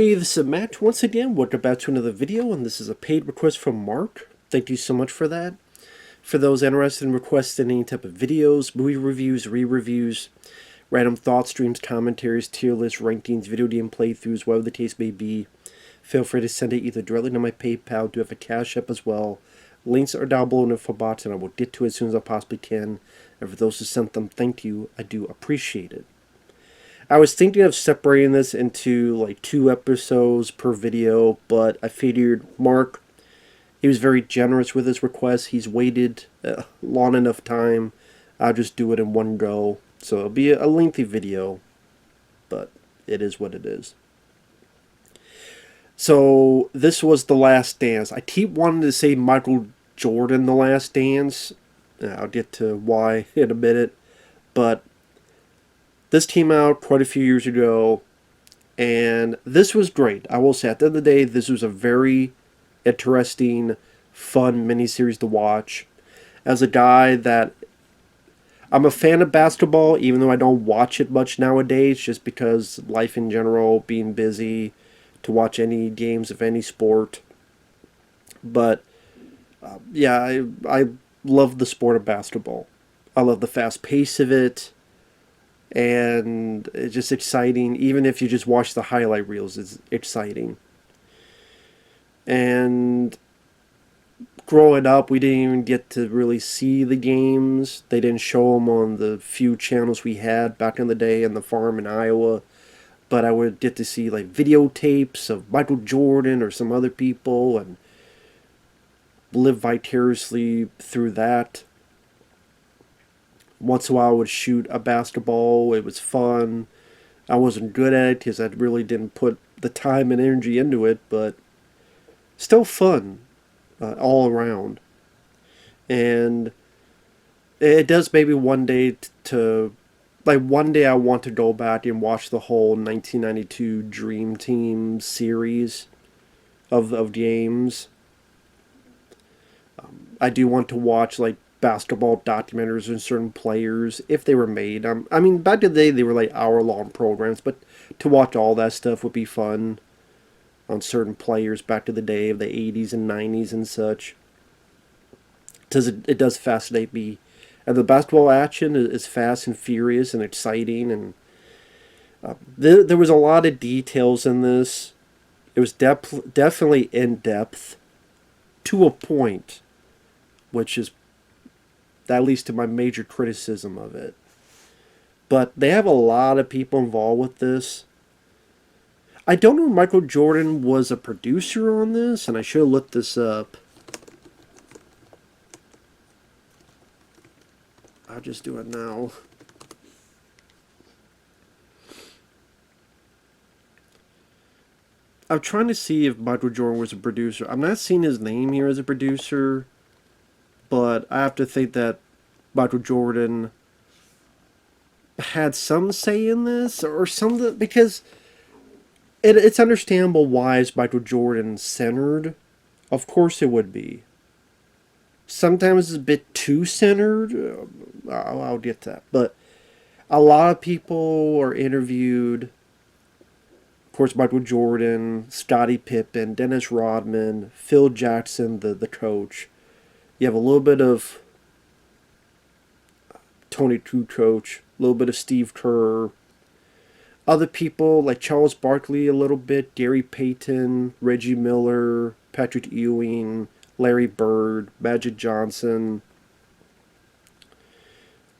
Hey, this is Matt once again. Welcome back to another video, and this is a paid request from Mark. Thank you so much for that. For those interested in requesting any type of videos, movie reviews, re-reviews, random thoughts, streams, commentaries, tier lists, rankings, video game playthroughs, whatever the case may be, feel free to send it either directly to my PayPal. I do have a CashApp as well. Links are down below in the info box, and I will get to it as soon as I possibly can. And for those who sent them, thank you. I do appreciate it. I was thinking of separating this into like 2 episodes per video, but I figured Mark, he was very generous with his request. He's waited long enough time. I'll just do it in one go. So it'll be a lengthy video, but it is what it is. So this was The Last Dance. I keep wanting to say Michael Jordan The Last Dance. I'll get to why in a minute, but this came out quite a few years ago, and this was great. I will say, at the end of the day, this was a very interesting, fun miniseries to watch. As a guy that... I'm a fan of basketball, even though I don't watch it much nowadays, just because life in general, being busy to watch any games of any sport. But, yeah, I love the sport of basketball. I love the fast pace of it. And it's just exciting. Even if you just watch the highlight reels, it's exciting. And growing up, we didn't even get to really see the games. They didn't show them on the few channels we had back in the day in the farm in Iowa. But I would get to see like videotapes of Michael Jordan or some other people and live vicariously through that. Once in a while I would shoot a basketball. It was fun. I wasn't good at it because I really didn't put the time and energy into it, but still fun all around. And it does maybe one day one day I want to go back and watch the whole 1992 Dream Team series of games. I do want to watch like basketball documentaries on certain players if they were made. I mean, back in the day they were like hour-long programs, but to watch all that stuff would be fun on certain players back to the day of the 80s and 90s and such. Because it does fascinate me. And the basketball action is fast and furious and exciting, and there was a lot of details in this. It was definitely in-depth to a point, which is that leads to my major criticism of it. But they have a lot of people involved with this. I don't know if Michael Jordan was a producer on this, and I should have looked this up. I'll just do it now. I'm trying to see if Michael Jordan was a producer. I'm not seeing his name here as a producer, but I have to think that Michael Jordan had some say in this or something, because it's understandable why is Michael Jordan centered. Of course it would be. Sometimes it's a bit too centered. I'll get that. But a lot of people are interviewed. Of course, Michael Jordan, Scottie Pippen, Dennis Rodman, Phil Jackson, the coach. You have a little bit of Tony Kukoc, a little bit of Steve Kerr. Other people like Charles Barkley a little bit, Gary Payton, Reggie Miller, Patrick Ewing, Larry Bird, Magic Johnson,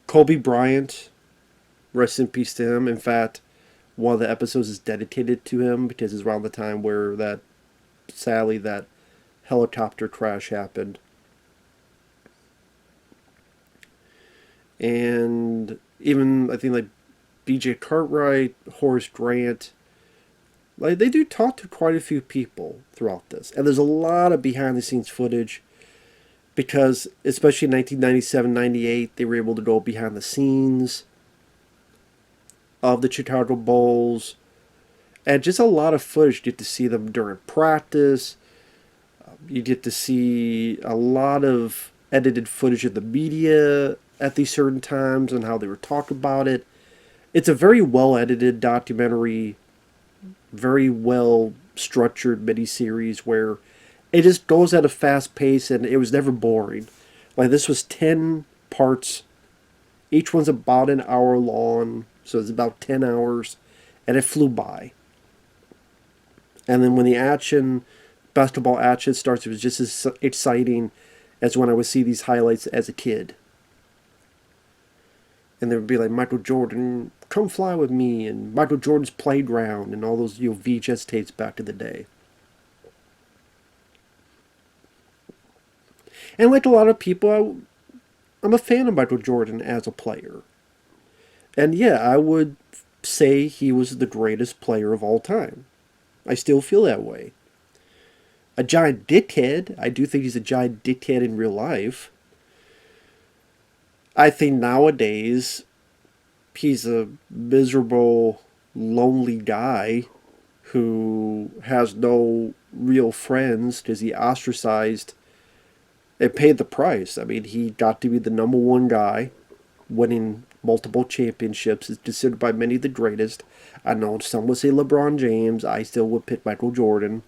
Kobe Bryant. Rest in peace to him. In fact, one of the episodes is dedicated to him because it's around the time where sadly that helicopter crash happened. And even, I think, like, B.J. Cartwright, Horace Grant, like, they do talk to quite a few people throughout this. And there's a lot of behind-the-scenes footage because, especially in 1997-98, they were able to go behind the scenes of the Chicago Bulls. And just a lot of footage. You get to see them during practice. You get to see a lot of edited footage of the media at these certain times and how they were talking about it. It's a very well edited documentary very well structured miniseries where it just goes at a fast pace and it was never boring. Like this was 10 parts. Each one's about an hour long, so it's about 10 hours, and it flew by. And then when the action, basketball action starts, it was just as exciting as when I would see these highlights as a kid. And there would be like Michael Jordan, come fly with me, and Michael Jordan's playground, and all those VHS tapes back in the day. And like a lot of people, I'm a fan of Michael Jordan as a player. And yeah, I would say he was the greatest player of all time. I still feel that way. A giant dickhead. I do think he's a giant dickhead in real life. I think nowadays he's a miserable, lonely guy who has no real friends because he ostracized and paid the price. I mean, he got to be the number one guy, winning multiple championships. Is considered by many the greatest. I know some would say LeBron James. I still would pick Michael Jordan.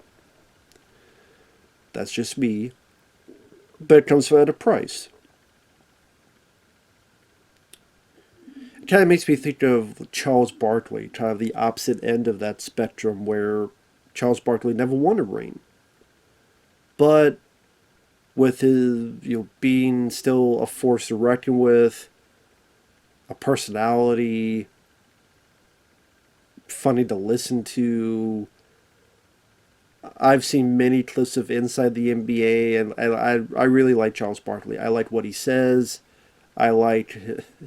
That's just me. But it comes at a price. It kind of makes me think of Charles Barkley, kind of the opposite end of that spectrum, where Charles Barkley never won a ring. But with his, being still a force to reckon with, a personality, funny to listen to. I've seen many clips of Inside the NBA, and I really like Charles Barkley. I like what he says. I like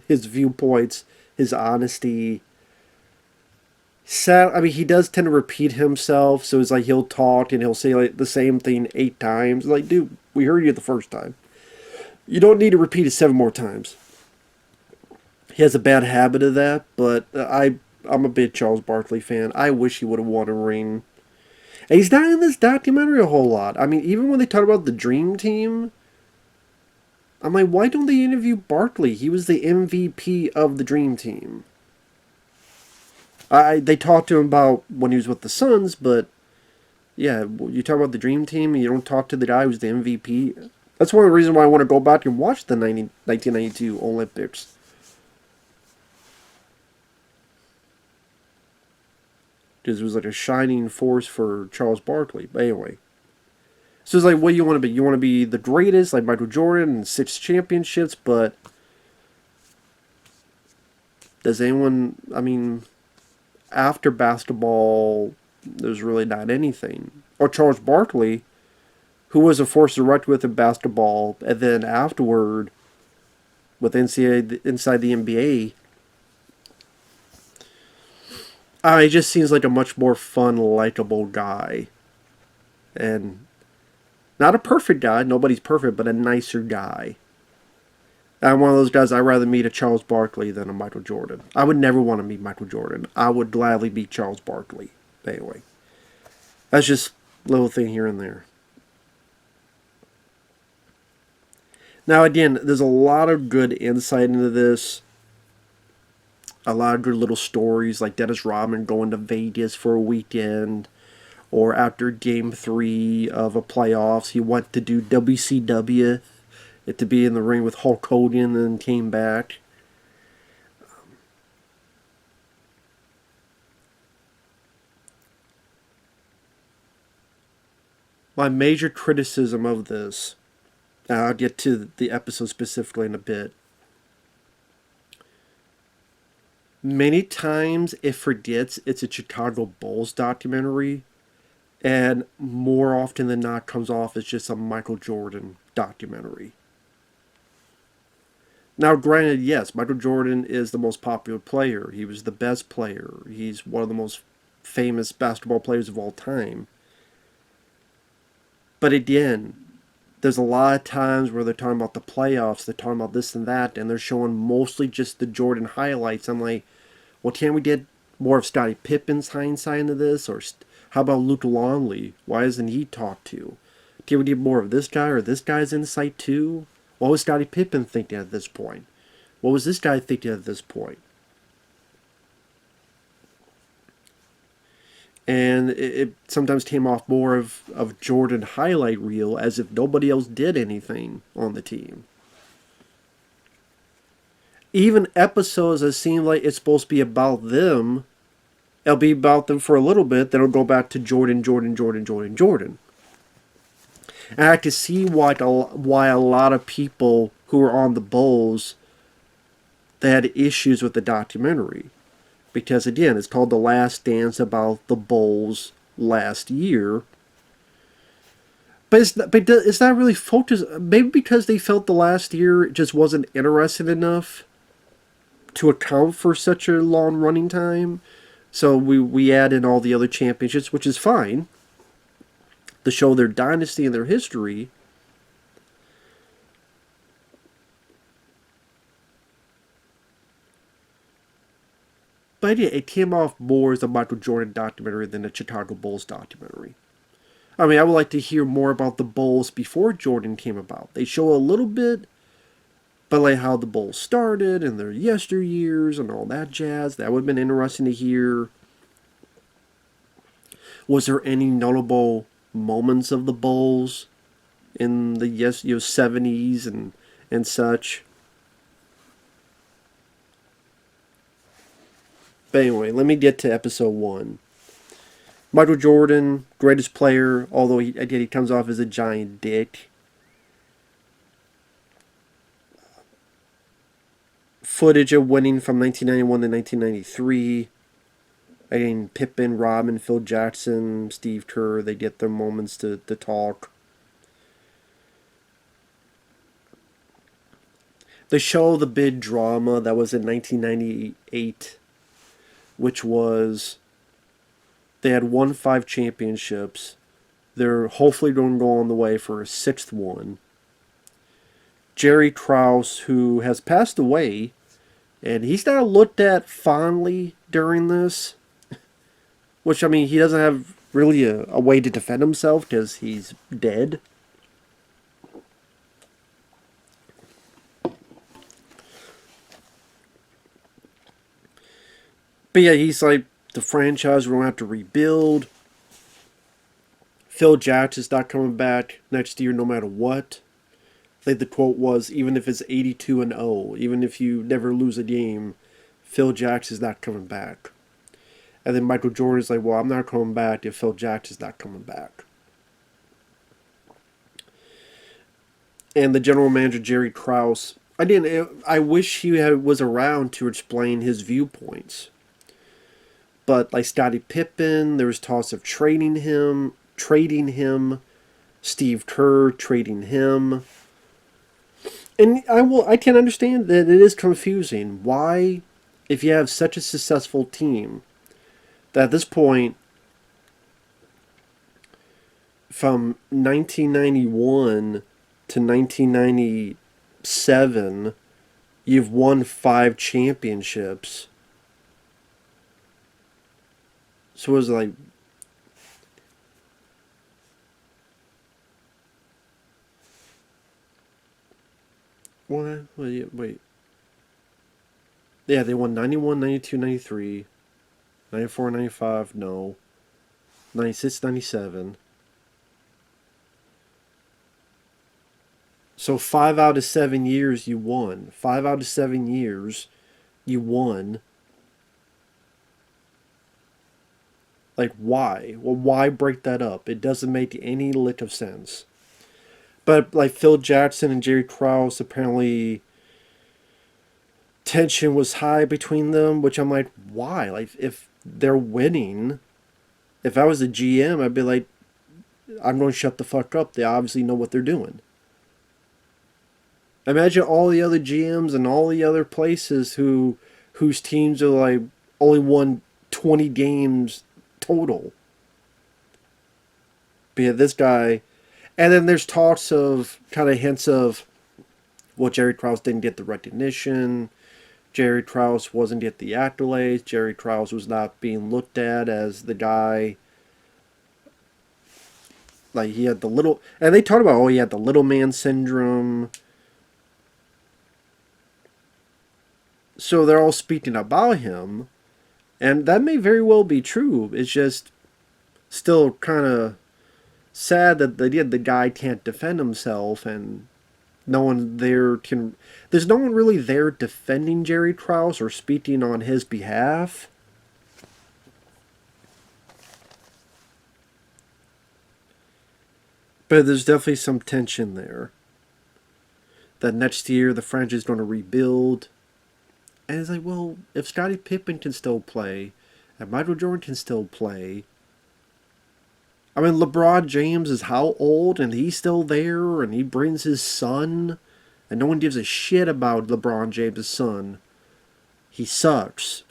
his viewpoints, his honesty. I mean, he does tend to repeat himself, so it's like he'll talk and he'll say like the same thing 8 times. Like, dude, we heard you the first time. You don't need to repeat it 7 more times. He has a bad habit of that, but I'm a big Charles Barkley fan. I wish he would have won a ring. And he's not in this documentary a whole lot. I mean, even when they talk about the Dream Team, I'm like, why don't they interview Barkley? He was the MVP of the Dream Team. They talked to him about when he was with the Suns, but yeah, you talk about the Dream Team and you don't talk to the guy who's the MVP. That's one of the reasons why I want to go back and watch the 1992 Olympics. Because it was like a shining force for Charles Barkley. But anyway. So it's like, what do you want to be? You want to be the greatest, like Michael Jordan, and 6 championships, but does anyone, I mean, after basketball, there's really not anything. Or Charles Barkley, who was a force to reckon with in basketball, and then afterward, with NCAA, inside the NBA, he just seems like a much more fun, likable guy. And not a perfect guy, nobody's perfect, but a nicer guy. I'm one of those guys, I'd rather meet a Charles Barkley than a Michael Jordan. I would never want to meet Michael Jordan. I would gladly meet Charles Barkley. Anyway, that's just a little thing here and there. Now again, there's a lot of good insight into this. A lot of good little stories, like Dennis Rodman going to Vegas for a weekend, or after Game 3 of a playoffs, he went to do WCW, to be in the ring with Hulk Hogan, and came back. My major criticism of this, and I'll get to the episode specifically in a bit, many times it forgets it's a Chicago Bulls documentary, and more often than not comes off as just a Michael Jordan documentary. Now, granted, yes, Michael Jordan is the most popular player. He was the best player. He's one of the most famous basketball players of all time. But again, there's a lot of times where they're talking about the playoffs, they're talking about this and that, and they're showing mostly just the Jordan highlights. I'm like, well, can't we get more of Scottie Pippen's hindsight into this? Or how about Luke Longley? Why isn't he talked to? Can we get more of this guy or this guy's insight too? What was Scottie Pippen thinking at this point? What was this guy thinking at this point? And it sometimes came off more of Jordan highlight reel, as if nobody else did anything on the team. Even episodes that seem like it's supposed to be about them, it'll be about them for a little bit, then it'll go back to Jordan, Jordan, Jordan, Jordan, Jordan. And I can see why a lot of people who were on the Bulls, they had issues with the documentary. Because again, it's called The Last Dance, about the Bulls last year. But it's not really focused. Maybe because they felt the last year just wasn't interesting enough to account for such a long running time. So we add in all the other championships, which is fine, to show their dynasty and their history. But yeah, it came off more as a Michael Jordan documentary than a Chicago Bulls documentary. I mean, I would like to hear more about the Bulls before Jordan came about. They show a little bit, but like how the Bulls started and their yesteryears and all that jazz. That would have been interesting to hear. Was there any notable moments of the Bulls in the 70s and such? But anyway, let me get to episode 1. Michael Jordan, greatest player, although he comes off as a giant dick. Footage of winning from 1991 to 1993. Again, Pippen, Rodman, Phil Jackson, Steve Kerr, they get their moments to talk. They show the big drama that was in 1998, which was they had won 5 championships. They're hopefully going to go on the way for a 6th one. Jerry Krause, who has passed away, and he's not looked at fondly during this. Which, I mean, he doesn't have really a way to defend himself because he's dead. But yeah, he's like, the franchise, we're going to have to rebuild. Phil Jackson's not coming back next year no matter what. I think the quote was, even if it's 82-0, even if you never lose a game, Phil Jackson's not coming back. And then Michael Jordan's like, well, I'm not coming back if Phil Jackson's not coming back. And the general manager, Jerry Krause, I wish he was around to explain his viewpoints. But like Scottie Pippen, there was talks of trading him. Steve Kerr trading him. And I can understand that it is confusing. Why, if you have such a successful team, that at this point, from 1991 to 1997, you've won 5 championships. So it was like, what? Wait. Yeah, they won 91, 92, 93, 94, 95, no. 96, 97. So 5 out of 7 years you won. 5 out of 7 years you won. Like, why? Well, why break that up? It doesn't make any lick of sense. But, like, Phil Jackson and Jerry Krause, apparently tension was high between them, which I'm like, why? Like, if they're winning, if I was a GM, I'd be like, I'm going to shut the fuck up. They obviously know what they're doing. Imagine all the other GMs and all the other places whose teams are like only won 20 games total. But yeah, this guy, and then there's talks of kind of hints of, well, Jerry Krause didn't get the recognition. Jerry Krause wasn't get the accolades. Jerry Krause was not being looked at as the guy. Like, he had the little, and they talked about, oh, he had the little man syndrome. So they're all speaking about him, and that may very well be true. It's just, still kind of sad that the guy can't defend himself, and no one there can. There's no one really there defending Jerry Krause or speaking on his behalf. But there's definitely some tension there. That next year the franchise is going to rebuild. And it's like, well, if Scottie Pippen can still play, and Michael Jordan can still play. I mean, LeBron James is how old, and he's still there, and he brings his son, and no one gives a shit about LeBron James' son. He sucks.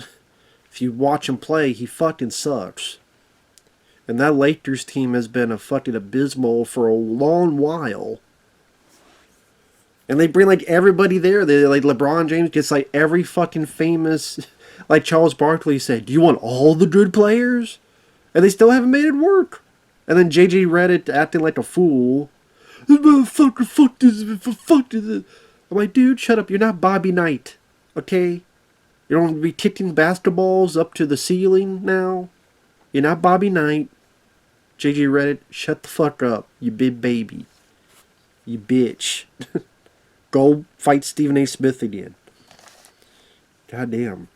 If you watch him play, he fucking sucks. And that Lakers team has been a fucking abysmal for a long while. And they bring like everybody there. They like LeBron James gets like every fucking famous, like Charles Barkley said, do you want all the good players? And they still haven't made it work. And then JJ Redick acting like a fool. This motherfucker, fuck this. I'm like, dude, shut up. You're not Bobby Knight. Okay? You don't be kicking basketballs up to the ceiling now. You're not Bobby Knight. JJ Redick, shut the fuck up. You big baby. You bitch. Go fight Stephen A. Smith again. Goddamn.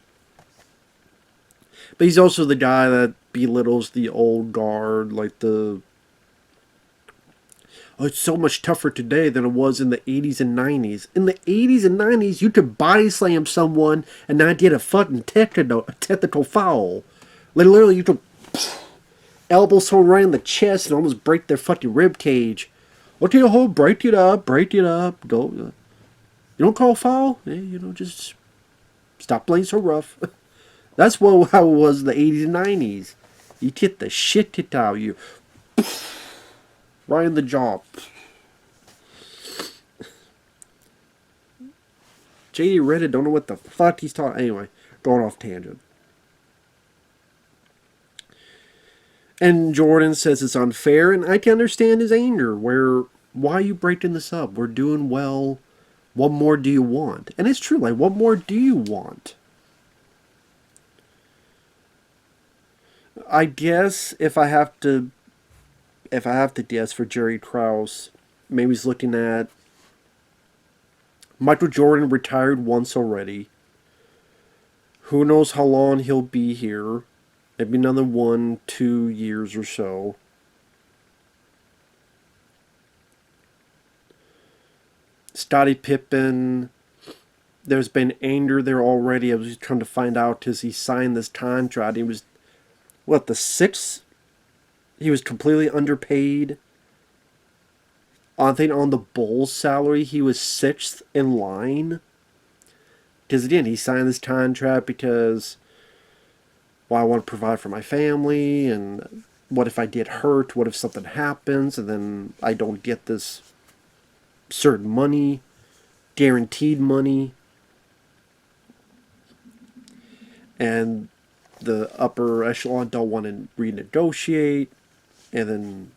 But he's also the guy that belittles the old guard, like oh, it's so much tougher today than it was in the 80s and 90s. In the 80s and 90s, you could body slam someone and not get a fucking technical foul. Like, literally, you could elbow someone right in the chest and almost break their fucking rib cage. Okay, hold, break it up. Go. You don't call foul? Yeah, just stop playing so rough. That's how it was in the 80s and 90s. You get the shit kicked out of you. Right in the jaw. JD Reddit don't know what the fuck he's talking. Anyway, going off tangent. And Jordan says it's unfair, and I can understand his anger. Why are you breaking this up? We're doing well. What more do you want? And it's true, like, what more do you want? I guess if I have to guess for Jerry Krause, maybe he's looking at Michael Jordan retired once already. Who knows how long he'll be here? Maybe another 1-2 years or so. Scottie Pippen, there's been anger there already. I was just trying to find out because he signed this contract. He was, the sixth? He was completely underpaid. I think on the Bulls' salary, he was sixth in line. Because again, he signed this contract because, well, I want to provide for my family, and what if I get hurt? What if something happens, and then I don't get this certain money, guaranteed money, and the upper echelon don't want to renegotiate, and then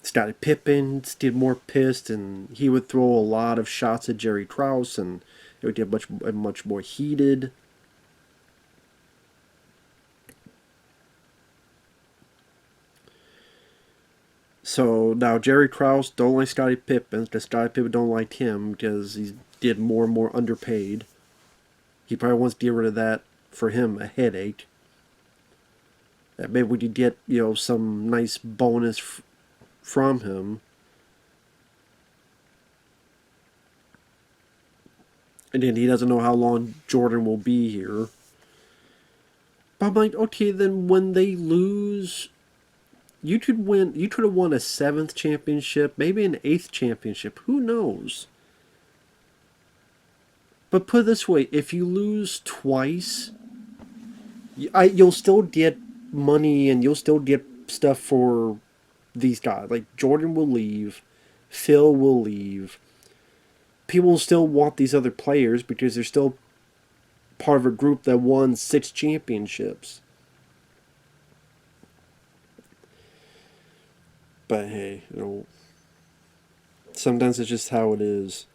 Scottie Pippen get more pissed, and he would throw a lot of shots at Jerry Krause, and it would get much more heated. So now Jerry Krause don't like Scottie Pippen because Scottie Pippen don't like him because he's getting more and more underpaid. He probably wants to get rid of that, for him, a headache. Maybe we could get, some nice bonus from him. And then he doesn't know how long Jordan will be here. But I'm like, okay, then when they lose, you could have won a 7th championship, maybe an 8th championship. Who knows? But put it this way, if you lose twice, you'll still get money and you'll still get stuff for these guys. Like, Jordan will leave, Phil will leave. People will still want these other players because they're still part of a group that won 6 championships. But hey, sometimes it's just how it is.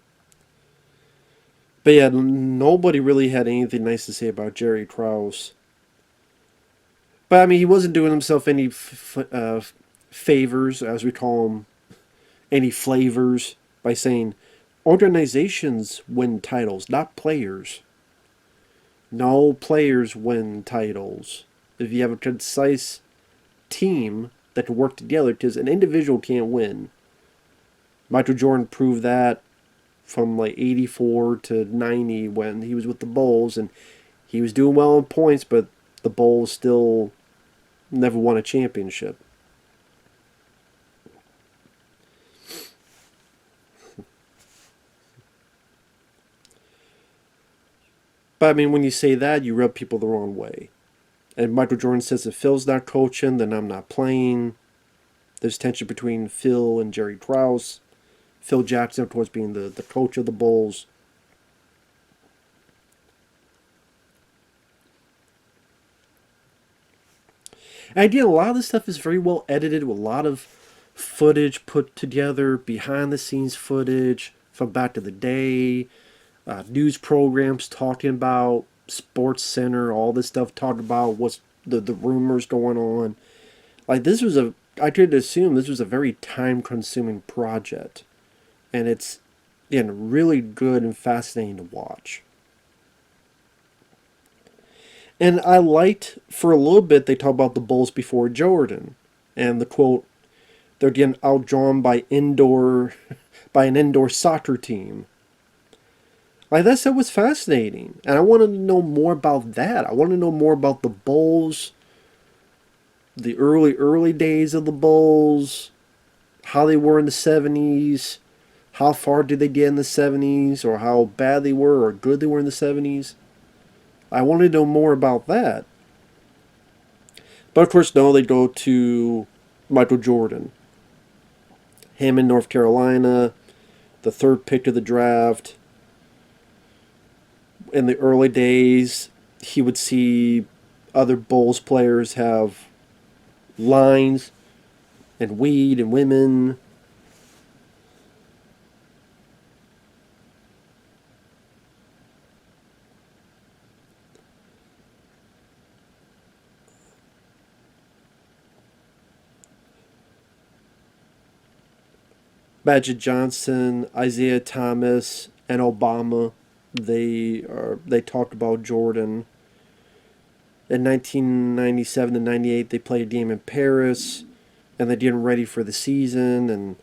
But yeah, nobody really had anything nice to say about Jerry Krause. But I mean, he wasn't doing himself any favors, as we call them, any flavors, by saying organizations win titles, not players. No players win titles. If you have a concise team that can work together, because an individual can't win. Michael Jordan proved that from like 84 to 90 when he was with the Bulls, and he was doing well in points, but the Bulls still never won a championship. But I mean, when you say that, you rub people the wrong way. And Michael Jordan says if Phil's not coaching, then I'm not playing. There's tension between Phil and Jerry Krause. Phil Jackson, of course, being the coach of the Bulls. And again, a lot of this stuff is very well edited with a lot of footage put together, behind the scenes footage from back in the day, news programs talking about Sports Center, all this stuff talking about what's the rumors going on. Like this was I could assume this was a very time consuming project. And it's, again, really good and fascinating to watch. And I liked, for a little bit, they talk about the Bulls before Jordan. And the quote, they're getting outdrawn by an indoor soccer team. Like that stuff was fascinating. And I wanted to know more about that. I wanted to know more about the Bulls, the early days of the Bulls, how they were in the 70s, how far did they get in the 70s, or how bad they were or good they were in the 70s. I wanted to know more about that. But of course, no, they go to Michael Jordan. Him in North Carolina, the third pick of the draft. In the early days, he would see other Bulls players have lines and weed and women. Magic Johnson, Isaiah Thomas, and Obama, they talked about Jordan. In 1997 to 98, they played a game in Paris, and they didn't ready for the season, and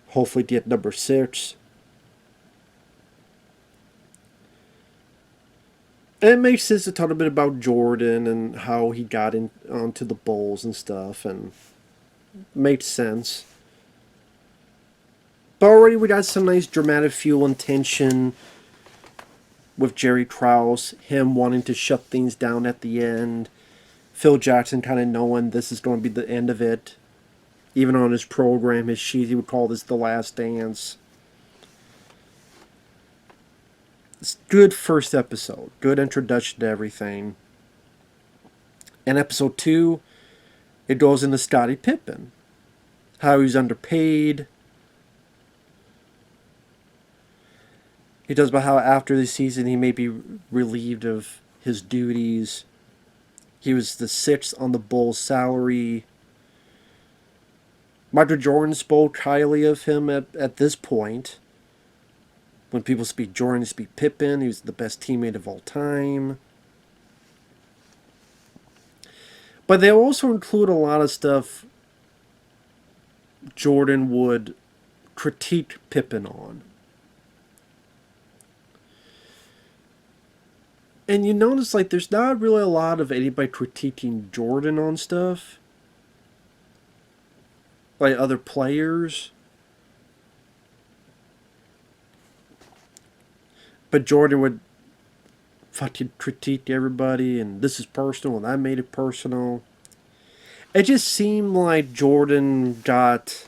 hopefully get number 6. And it makes sense to talk a bit about Jordan and how he got onto the Bulls and stuff, and makes sense. But already we got some nice dramatic fuel and tension with Jerry Krause, him wanting to shut things down at the end. Phil Jackson kind of knowing this is going to be the end of it. Even on his program, his sheet, he would call this The Last Dance. It's good first episode. Good introduction to everything. And episode 2, it goes into Scottie Pippen. How he's underpaid. He talks about how after the season he may be relieved of his duties. He was the 6th on the Bulls' salary. Michael Jordan spoke highly of him at this point. When people speak Jordan, they speak Pippen. He was the best teammate of all time. But they also include a lot of stuff Jordan would critique Pippen on. And you notice, like, there's not really a lot of anybody critiquing Jordan on stuff. Like other players. But Jordan would fucking critique everybody, and this is personal, and I made it personal. It just seemed like Jordan got...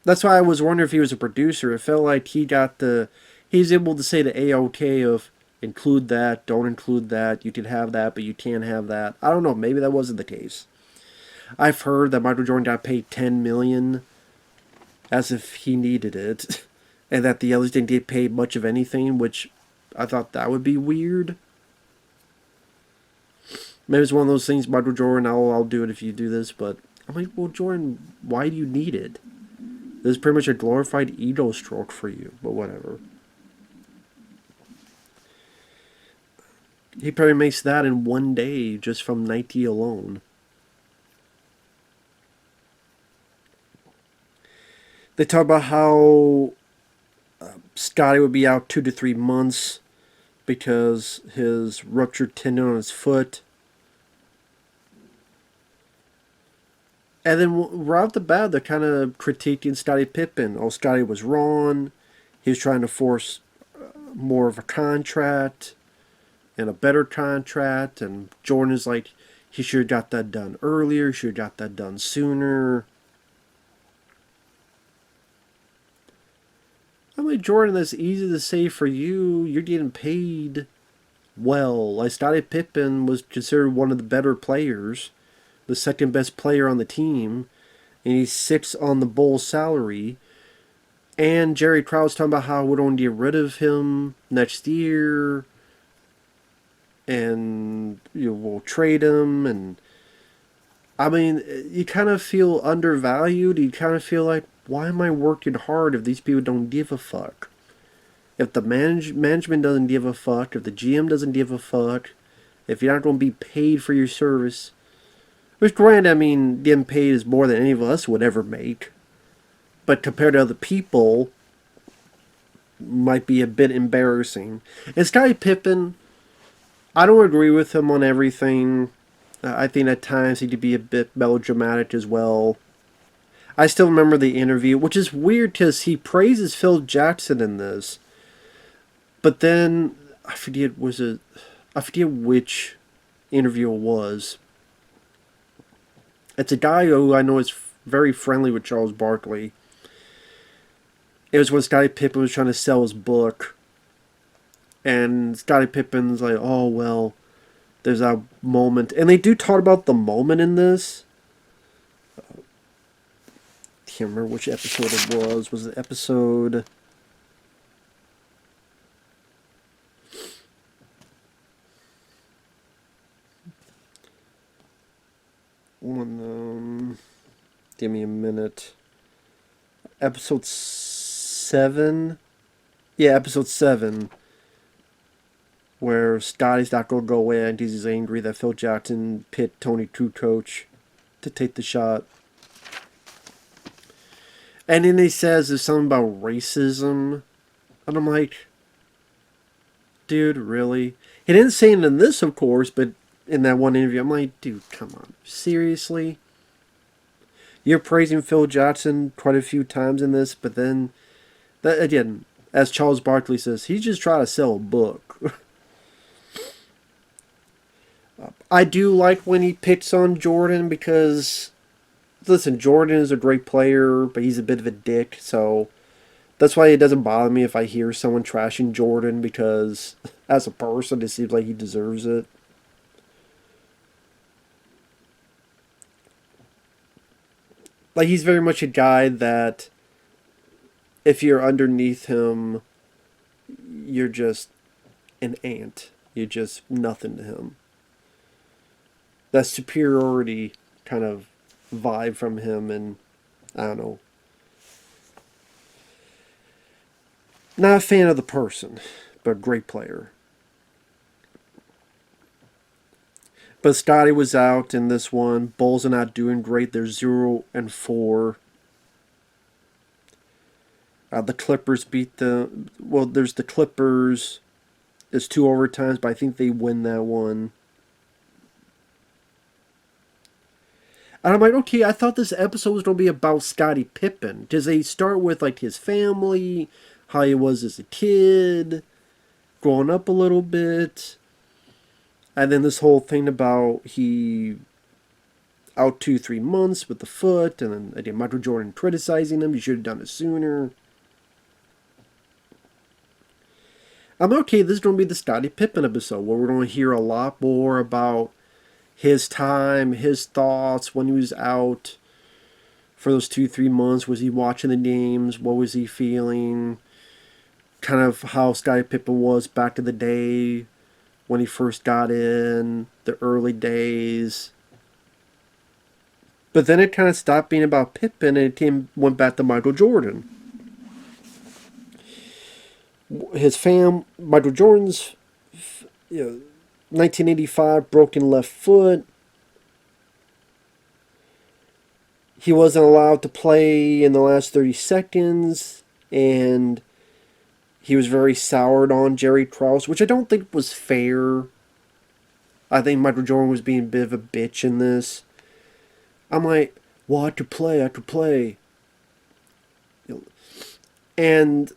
That's why I was wondering if he was a producer. It felt like he's able to say the A-OK of include that, don't include that, you can have that, but you can't have that. I don't know, maybe that wasn't the case. I've heard that Michael Jordan got paid $10 million as if he needed it, and that the others didn't get paid much of anything, which I thought that would be weird. Maybe it's one of those things, Michael Jordan, I'll do it if you do this, but I'm like, well, Jordan, why do you need it? This is pretty much a glorified ego stroke for you, but whatever. He probably makes that in one day just from Nike alone. They talk about how Scotty would be out 2 to 3 months because his ruptured tendon on his foot. And then right off the bat, they're kind of critiquing Scottie Pippen. Oh, Scotty was wrong. He was trying to force more of a contract and a better contract. And Jordan is like, he should have got that done earlier. Should have got that done sooner. I'm like, Jordan, that's easy to say for you. You're getting paid well. Like, Scottie Pippen was considered one of the better players, the second best player on the team, and he's sixth on the Bulls' salary. And Jerry Krause talking about how we're going to get rid of him next year, and we'll trade him. And I mean, you kind of feel undervalued. You kind of feel like, why am I working hard if these people don't give a fuck? If the management doesn't give a fuck, if the GM doesn't give a fuck, if you're not going to be paid for your service, which, granted, I mean, getting paid is more than any of us would ever make. But compared to other people, might be a bit embarrassing. And Scottie Pippen, I don't agree with him on everything. I think at times he could be a bit melodramatic as well. I still remember the interview, which is weird because he praises Phil Jackson in this. But then, I forget which interview it was. It's a guy who I know is very friendly with Charles Barkley. It was when Scottie Pippen was trying to sell his book. And Scottie Pippen's like, oh, well, there's that moment. And they do talk about the moment in this. Can't remember which episode it was. Was it episode... give me a minute. Episode 7? Yeah, episode 7. Where Scotty's not going to go away and he's angry that Phil Jackson picked Tony Kukoc to take the shot. And then he says there's something about racism. And I'm like, dude, really? He didn't say it in this, of course, but in that one interview, I'm like, dude, come on. Seriously? You're praising Phil Jackson quite a few times in this, but then, that again, as Charles Barkley says, he's just trying to sell a book. I do like when he picks on Jordan because, listen, Jordan is a great player, but he's a bit of a dick, so that's why it doesn't bother me if I hear someone trashing Jordan, because as a person, it seems like he deserves it. Like, he's very much a guy that if you're underneath him, you're just an ant. You're just nothing to him. That superiority kind of vibe from him, and I don't know. Not a fan of the person, but a great player. But Scotty was out in this one. Bulls are not doing great. They're 0-4. The Clippers beat the... Well, there's the Clippers. There's 2 overtimes, but I think they win that one. And I'm like, okay, I thought this episode was going to be about Scottie Pippen. Because they start with, like, his family, how he was as a kid, growing up a little bit. And then this whole thing about he out 2-3 months with the foot. And then again, Michael Jordan criticizing him. You should have done it sooner. I'm okay, this is going to be the Scottie Pippen episode, where we're going to hear a lot more about his time, his thoughts when he was out for those 2-3 months. Was he watching the games? What was he feeling? Kind of how Scottie Pippen was back in the day when he first got in, the early days. But then it kind of stopped being about Pippen and went back to Michael Jordan. Michael Jordan's, 1985 broken left foot. He wasn't allowed to play in the last 30 seconds, and he was very soured on Jerry Krause, which I don't think was fair. I think Michael Jordan was being a bit of a bitch in this. I'm like, well, I have to play, I have to play. And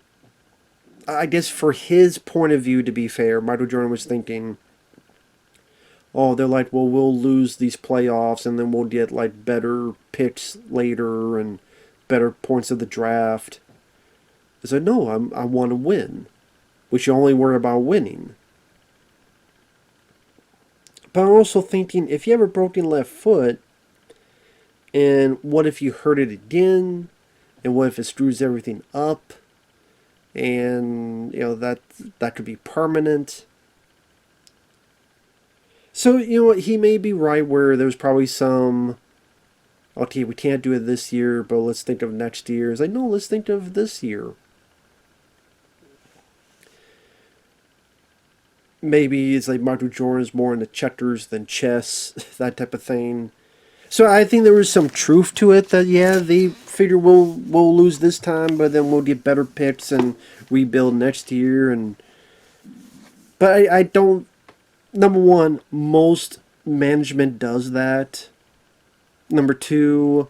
I guess for his point of view, to be fair, Michael Jordan was thinking, oh, they're like, well, we'll lose these playoffs and then we'll get like better picks later and better points of the draft. I said, no, I want to win. We should only worry about winning. But I'm also thinking, if you have a broken left foot, and what if you hurt it again? And what if it screws everything up? And, that could be permanent. So, he may be right where there's probably some, okay, we can't do it this year, but let's think of next year. It's like, no, let's think of this year. Maybe it's like Michael Jordan's more into checkers than chess, that type of thing. So I think there was some truth to it that, yeah, they figure we'll lose this time, but then we'll get better picks and rebuild next year. But I don't... Number one, most management does that. Number two,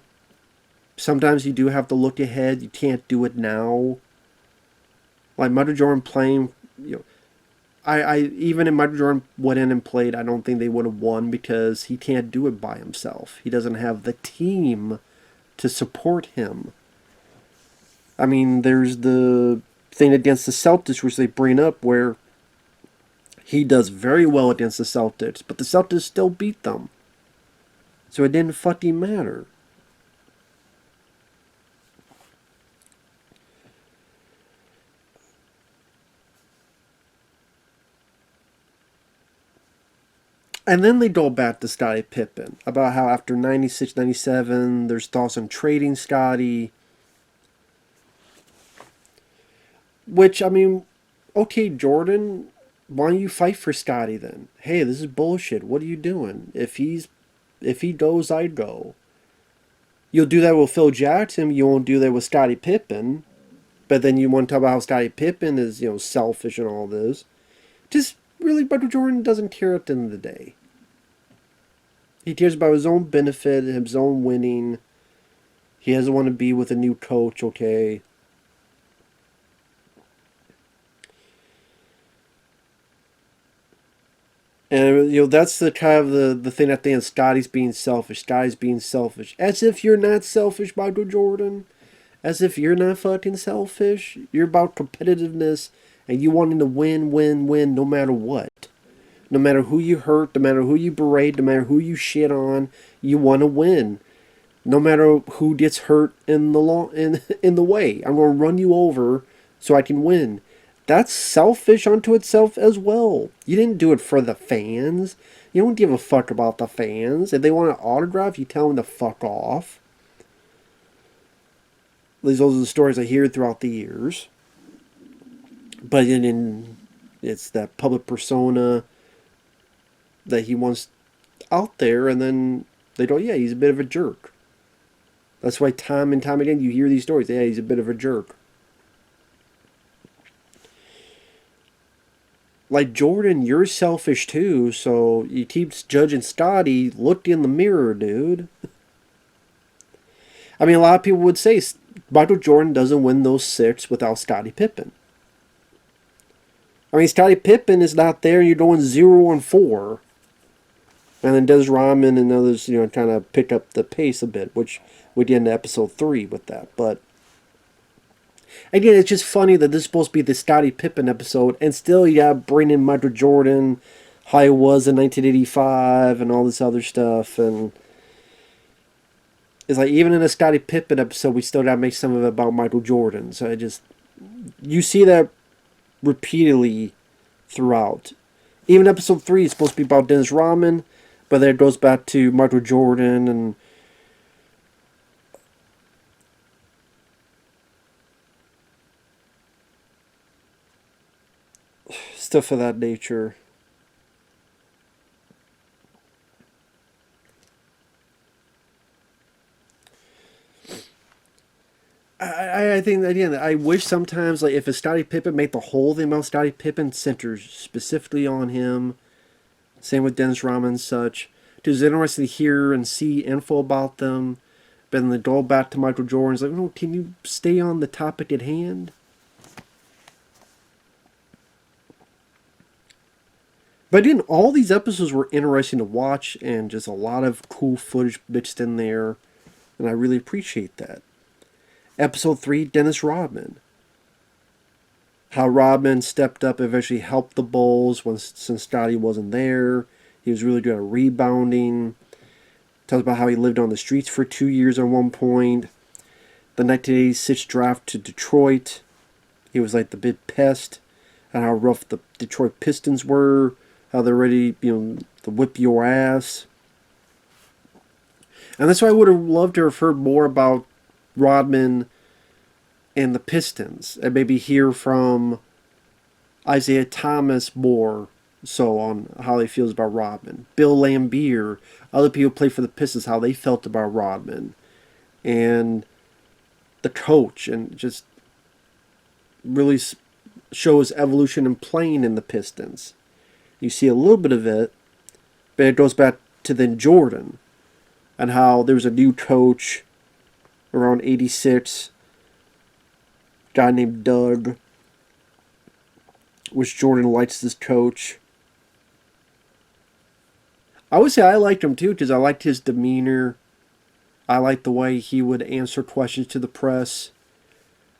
sometimes you do have to look ahead. You can't do it now. Like Michael Jordan playing, I even if Michael Jordan went in and played, I don't think they would have won because he can't do it by himself. He doesn't have the team to support him. I mean, there's the thing against the Celtics, which they bring up, where he does very well against the Celtics, but the Celtics still beat them. So it didn't fucking matter. And then they go back to Scottie Pippen about how after 96, 97, there's thoughts on trading Scottie. Which, I mean, okay, Jordan, why don't you fight for Scottie then? Hey, this is bullshit. What are you doing? If he goes, I go. You'll do that with Phil Jackson. You won't do that with Scottie Pippen. But then you want to talk about how Scottie Pippen is, selfish and all this. Just really, Michael Jordan doesn't care at the end of the day. He cares about his own benefit, his own winning. He doesn't want to be with a new coach, okay? And, that's the kind of the thing at the end. Scotty's being selfish. Scotty's being selfish. As if you're not selfish, Michael Jordan. As if you're not fucking selfish. You're about competitiveness and you wanting to win, win, win no matter what. No matter who you hurt, no matter who you berate, no matter who you shit on, you want to win. No matter who gets hurt in the way. I'm going to run you over so I can win. That's selfish unto itself as well. You didn't do it for the fans. You don't give a fuck about the fans. If they want an autograph, you tell them to fuck off. At least those are the stories I hear throughout the years. But it's that public persona that he wants out there, and then they go, yeah, he's a bit of a jerk. That's why time and time again you hear these stories. Yeah, he's a bit of a jerk. Like, Jordan, you're selfish too, so you keep judging Scotty. Look in the mirror, dude. I mean, a lot of people would say Michael Jordan doesn't win those 6 without Scottie Pippen. I mean, Scottie Pippen is not there, you're going 0-4. And then Des Rodman and others, kind of pick up the pace a bit, which we did in episode 3 with that. But again, it's just funny that this is supposed to be the Scottie Pippen episode, and still you got bring in Michael Jordan, how he was in 1985, and all this other stuff. And it's like, even in a Scottie Pippen episode, we still got to make some of it about Michael Jordan. So you see that repeatedly throughout. Even episode 3 is supposed to be about Dennis Rodman, but then it goes back to Michael Jordan and stuff of that nature. I think that, again, I wish sometimes, like, if a Scottie Pippen made the whole thing about Scottie Pippen centers specifically on him. Same with Dennis Rodman and such. It was interesting to hear and see info about them. But then the go back to Michael Jordan is like, no, can you stay on the topic at hand? But again, all these episodes were interesting to watch and just a lot of cool footage mixed in there. And I really appreciate that. Episode 3, Dennis Rodman. How Rodman stepped up and eventually helped the Bulls since Scottie wasn't there. He was really good at rebounding. Tells about how he lived on the streets for 2 years at one point. The 1986 draft to Detroit. He was like the big pest. And how rough the Detroit Pistons were. How they're ready, to whip your ass. And that's why I would have loved to have heard more about Rodman and the Pistons. And maybe hear from Isaiah Thomas more so on how he feels about Rodman. Bill Laimbeer, other people who played for the Pistons, how they felt about Rodman. And the coach, and just really show his evolution in playing in the Pistons. You see a little bit of it, but it goes back to then Jordan and how there was a new coach around 86, a guy named Doug, which Jordan likes this coach. I would say I liked him too because I liked his demeanor. I liked the way he would answer questions to the press.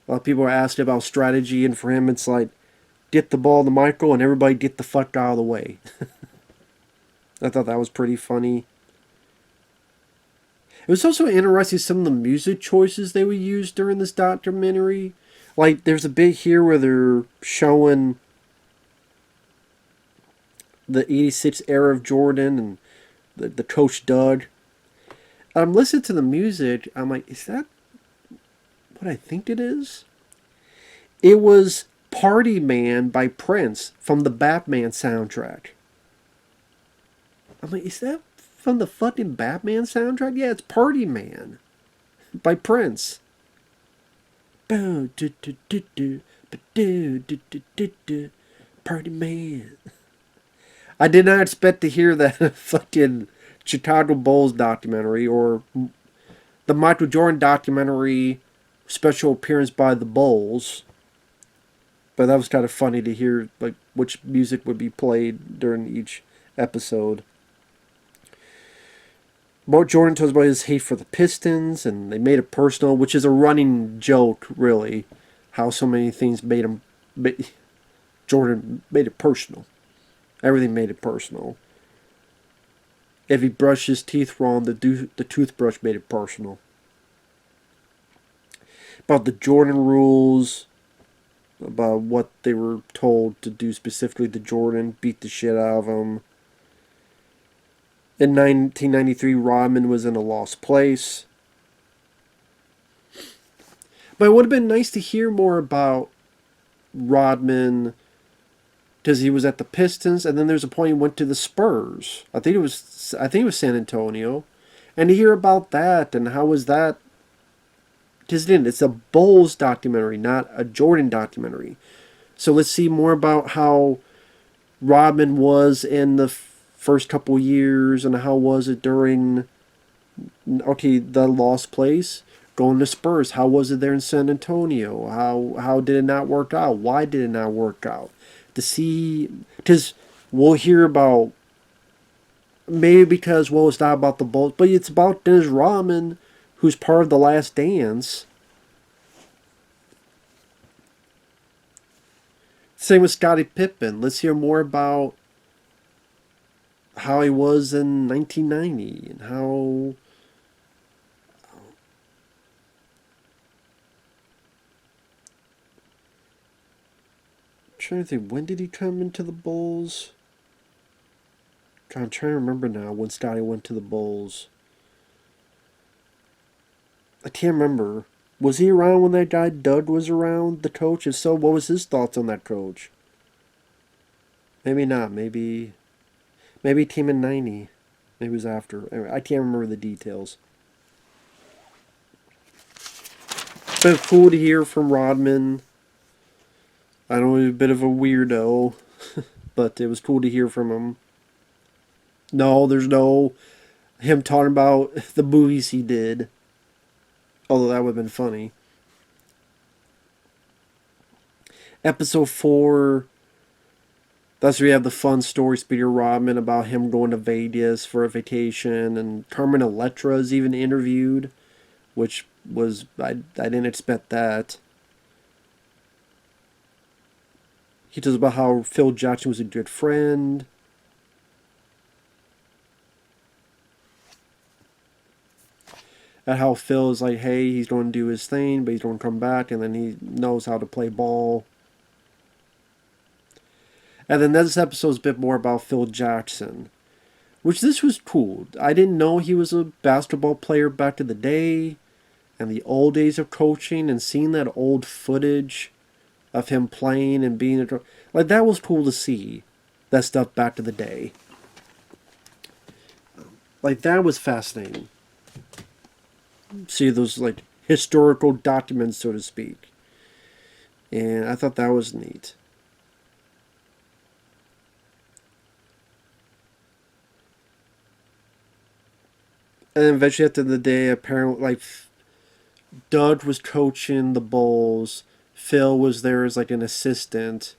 A lot of people are asking about strategy, and for him it's like, get the ball to Michael and everybody get the fuck out of the way. I thought that was pretty funny. It was also interesting some of the music choices they would use during this documentary. Like, there's a bit here where they're showing the 86 era of Jordan and the coach Doug. I'm listening to the music. I'm like, is that what I think it is? It was Party Man by Prince from the Batman soundtrack. I'm like, is that from the fucking Batman soundtrack? Yeah, it's Party Man by Prince. Party Man. I did not expect to hear that fucking Chicago Bulls documentary or the Michael Jordan documentary special appearance by the Bulls. But that was kind of funny to hear, like, which music would be played during each episode. Mark Jordan tells about his hate for the Pistons, and they made it personal, which is a running joke, really. How so many things made him... Jordan made it personal. Everything made it personal. If he brushed his teeth wrong, the toothbrush made it personal. About the Jordan rules, about what they were told to do specifically to Jordan, beat the shit out of him. In 1993, Rodman was in a lost place. But it would have been nice to hear more about Rodman because he was at the Pistons, and then there's a point he went to the Spurs. I think it was San Antonio, and to hear about that and how was that. Because it's a Bulls documentary, not a Jordan documentary. So let's see more about how Rodman was in the first couple years and how was it during the lost place, going to Spurs. How was it there in San Antonio? How did it not work out? Why did it not work out? To see, because we'll hear about maybe because it's not about the Bulls, but it's about Dennis Rodman, who's part of the Last Dance. Same with Scottie Pippen. Let's hear more about how he was in 1990 and how. I'm trying to think, when did he come into the Bulls? I'm trying to remember now when Scotty went to the Bulls. I can't remember. Was he around when that guy Doug was around, the coach? If so, what was his thoughts on that coach? Maybe not. Maybe team in 90. Maybe it was after. Anyway, I can't remember the details. But cool to hear from Rodman. I know he's a bit of a weirdo, but it was cool to hear from him. No, there's no him talking about the movies he did. Although that would have been funny. Episode 4, that's where you have the fun story, Peter Rodman, about him going to Vegas for a vacation. And Carmen Electra is even interviewed, which was, I didn't expect that. He tells about how Phil Jackson was a good friend. And how Phil is like, hey, he's going to do his thing, but he's going to come back, and then he knows how to play ball. And then this episode is a bit more about Phil Jackson, which this was cool. I didn't know he was a basketball player back in the day, and the old days of coaching, and seeing that old footage of him playing and being like, that was cool to see. That stuff back in the day. Like, that was fascinating. See those, like, historical documents, so to speak. And I thought that was neat. And then eventually at the end of the day, apparently, like, Doug was coaching the Bulls. Phil was there as, like, an assistant.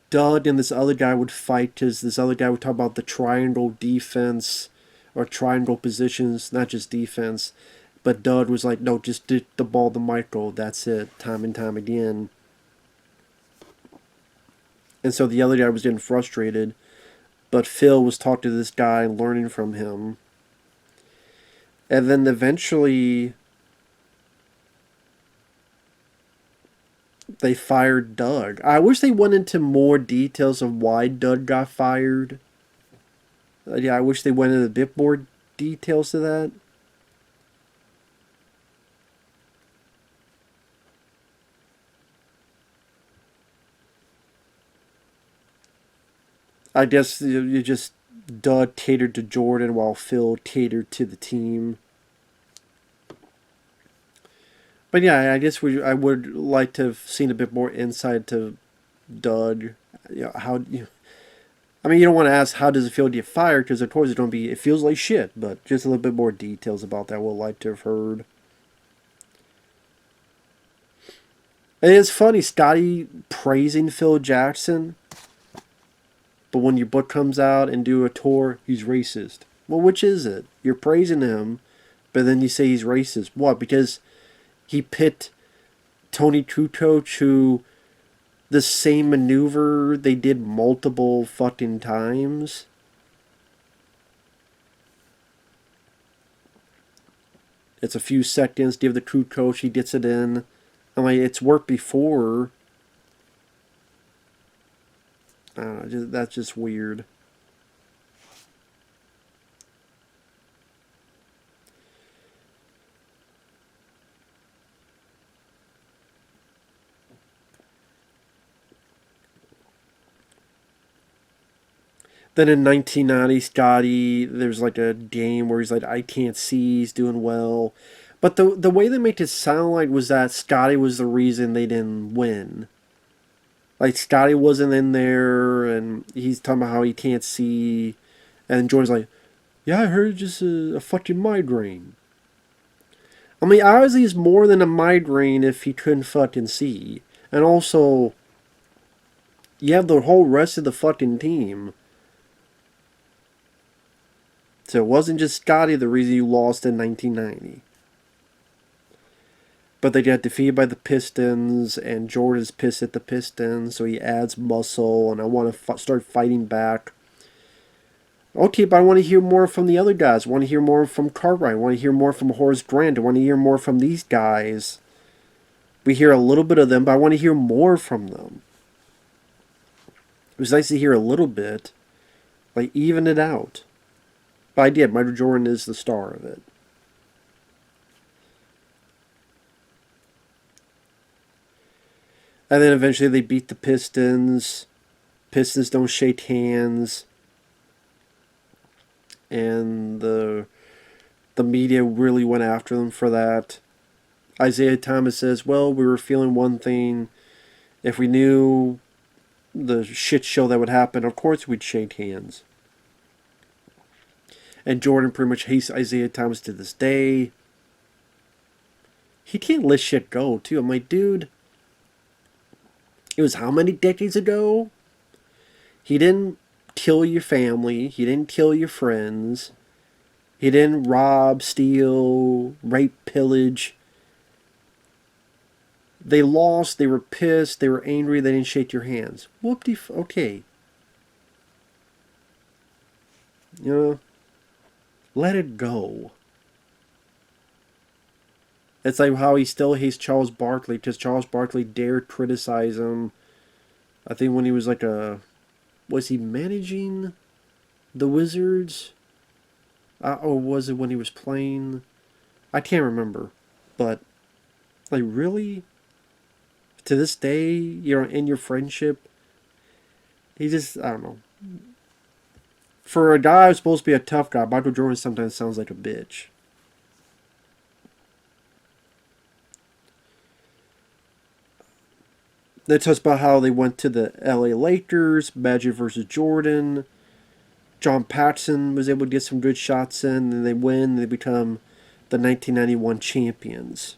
Doug and this other guy would fight because this other guy would talk about the triangle defense or triangle positions, not just defense. But Doug was like, no, just get the ball to Michael. That's it, time and time again. And so the other guy was getting frustrated. But Phil was talking to this guy and learning from him. And then eventually they fired Doug. I wish they went into more details of why Doug got fired. Yeah, I wish they went into a bit more details to that. I guess you just Doug catered to Jordan while Phil catered to the team. But yeah, I guess I would like to have seen a bit more insight to Doug. You know, I mean, you don't want to ask how does it feel to get fired, because of course it feels like shit. But just a little bit more details about that, we'd like to have heard. And it's funny, Scotty praising Phil Jackson, but when your book comes out and do a tour, he's racist. Well, which is it? You're praising him, but then you say he's racist. What? Because he pit Tony Kukoc, who the same maneuver they did multiple fucking times. It's a few seconds, give the Kukoc, he gets it in. I'm like, it's worked before. I don't know, that's just weird. Then in 1990, Scotty, there's like a game where he's like, I can't see, he's doing well. But the way they make it sound like was that Scotty was the reason they didn't win. Like, Scotty wasn't in there, and he's talking about how he can't see. And Jordan's like, yeah, I heard it's just a fucking migraine. I mean, obviously it's more than a migraine if he couldn't fucking see. And also, you have the whole rest of the fucking team. So it wasn't just Scotty the reason you lost in 1990. But they got defeated by the Pistons, and Jordan's pissed at the Pistons, so he adds muscle, and I want to start fighting back. Okay, but I want to hear more from the other guys. I want to hear more from Cartwright. I want to hear more from Horace Grant. I want to hear more from these guys. We hear a little bit of them, but I want to hear more from them. It was nice to hear a little bit. Like, even it out. But I did. Michael Jordan is the star of it. And then eventually they beat the Pistons. Pistons don't shake hands. And the media really went after them for that. Isaiah Thomas says, well, we were feeling one thing. If we knew the shit show that would happen, of course we'd shake hands. And Jordan pretty much hates Isaiah Thomas to this day. He can't let shit go, too. I'm like, dude, it was how many decades ago? He didn't kill your family. He didn't kill your friends. He didn't rob, steal, rape, pillage. They lost. They were pissed. They were angry. They didn't shake your hands. Okay. You know, let it go. It's like how he still hates Charles Barkley because Charles Barkley dared criticize him. I think when he was was he managing the Wizards? Or was it when he was playing? I can't remember. But, like, really? To this day, you're in your friendship, he just, I don't know. For a guy who's supposed to be a tough guy, Michael Jordan sometimes sounds like a bitch. They talk about how they went to the LA Lakers, Magic versus Jordan. John Paxson was able to get some good shots in, and they win, and they become the 1991 champions.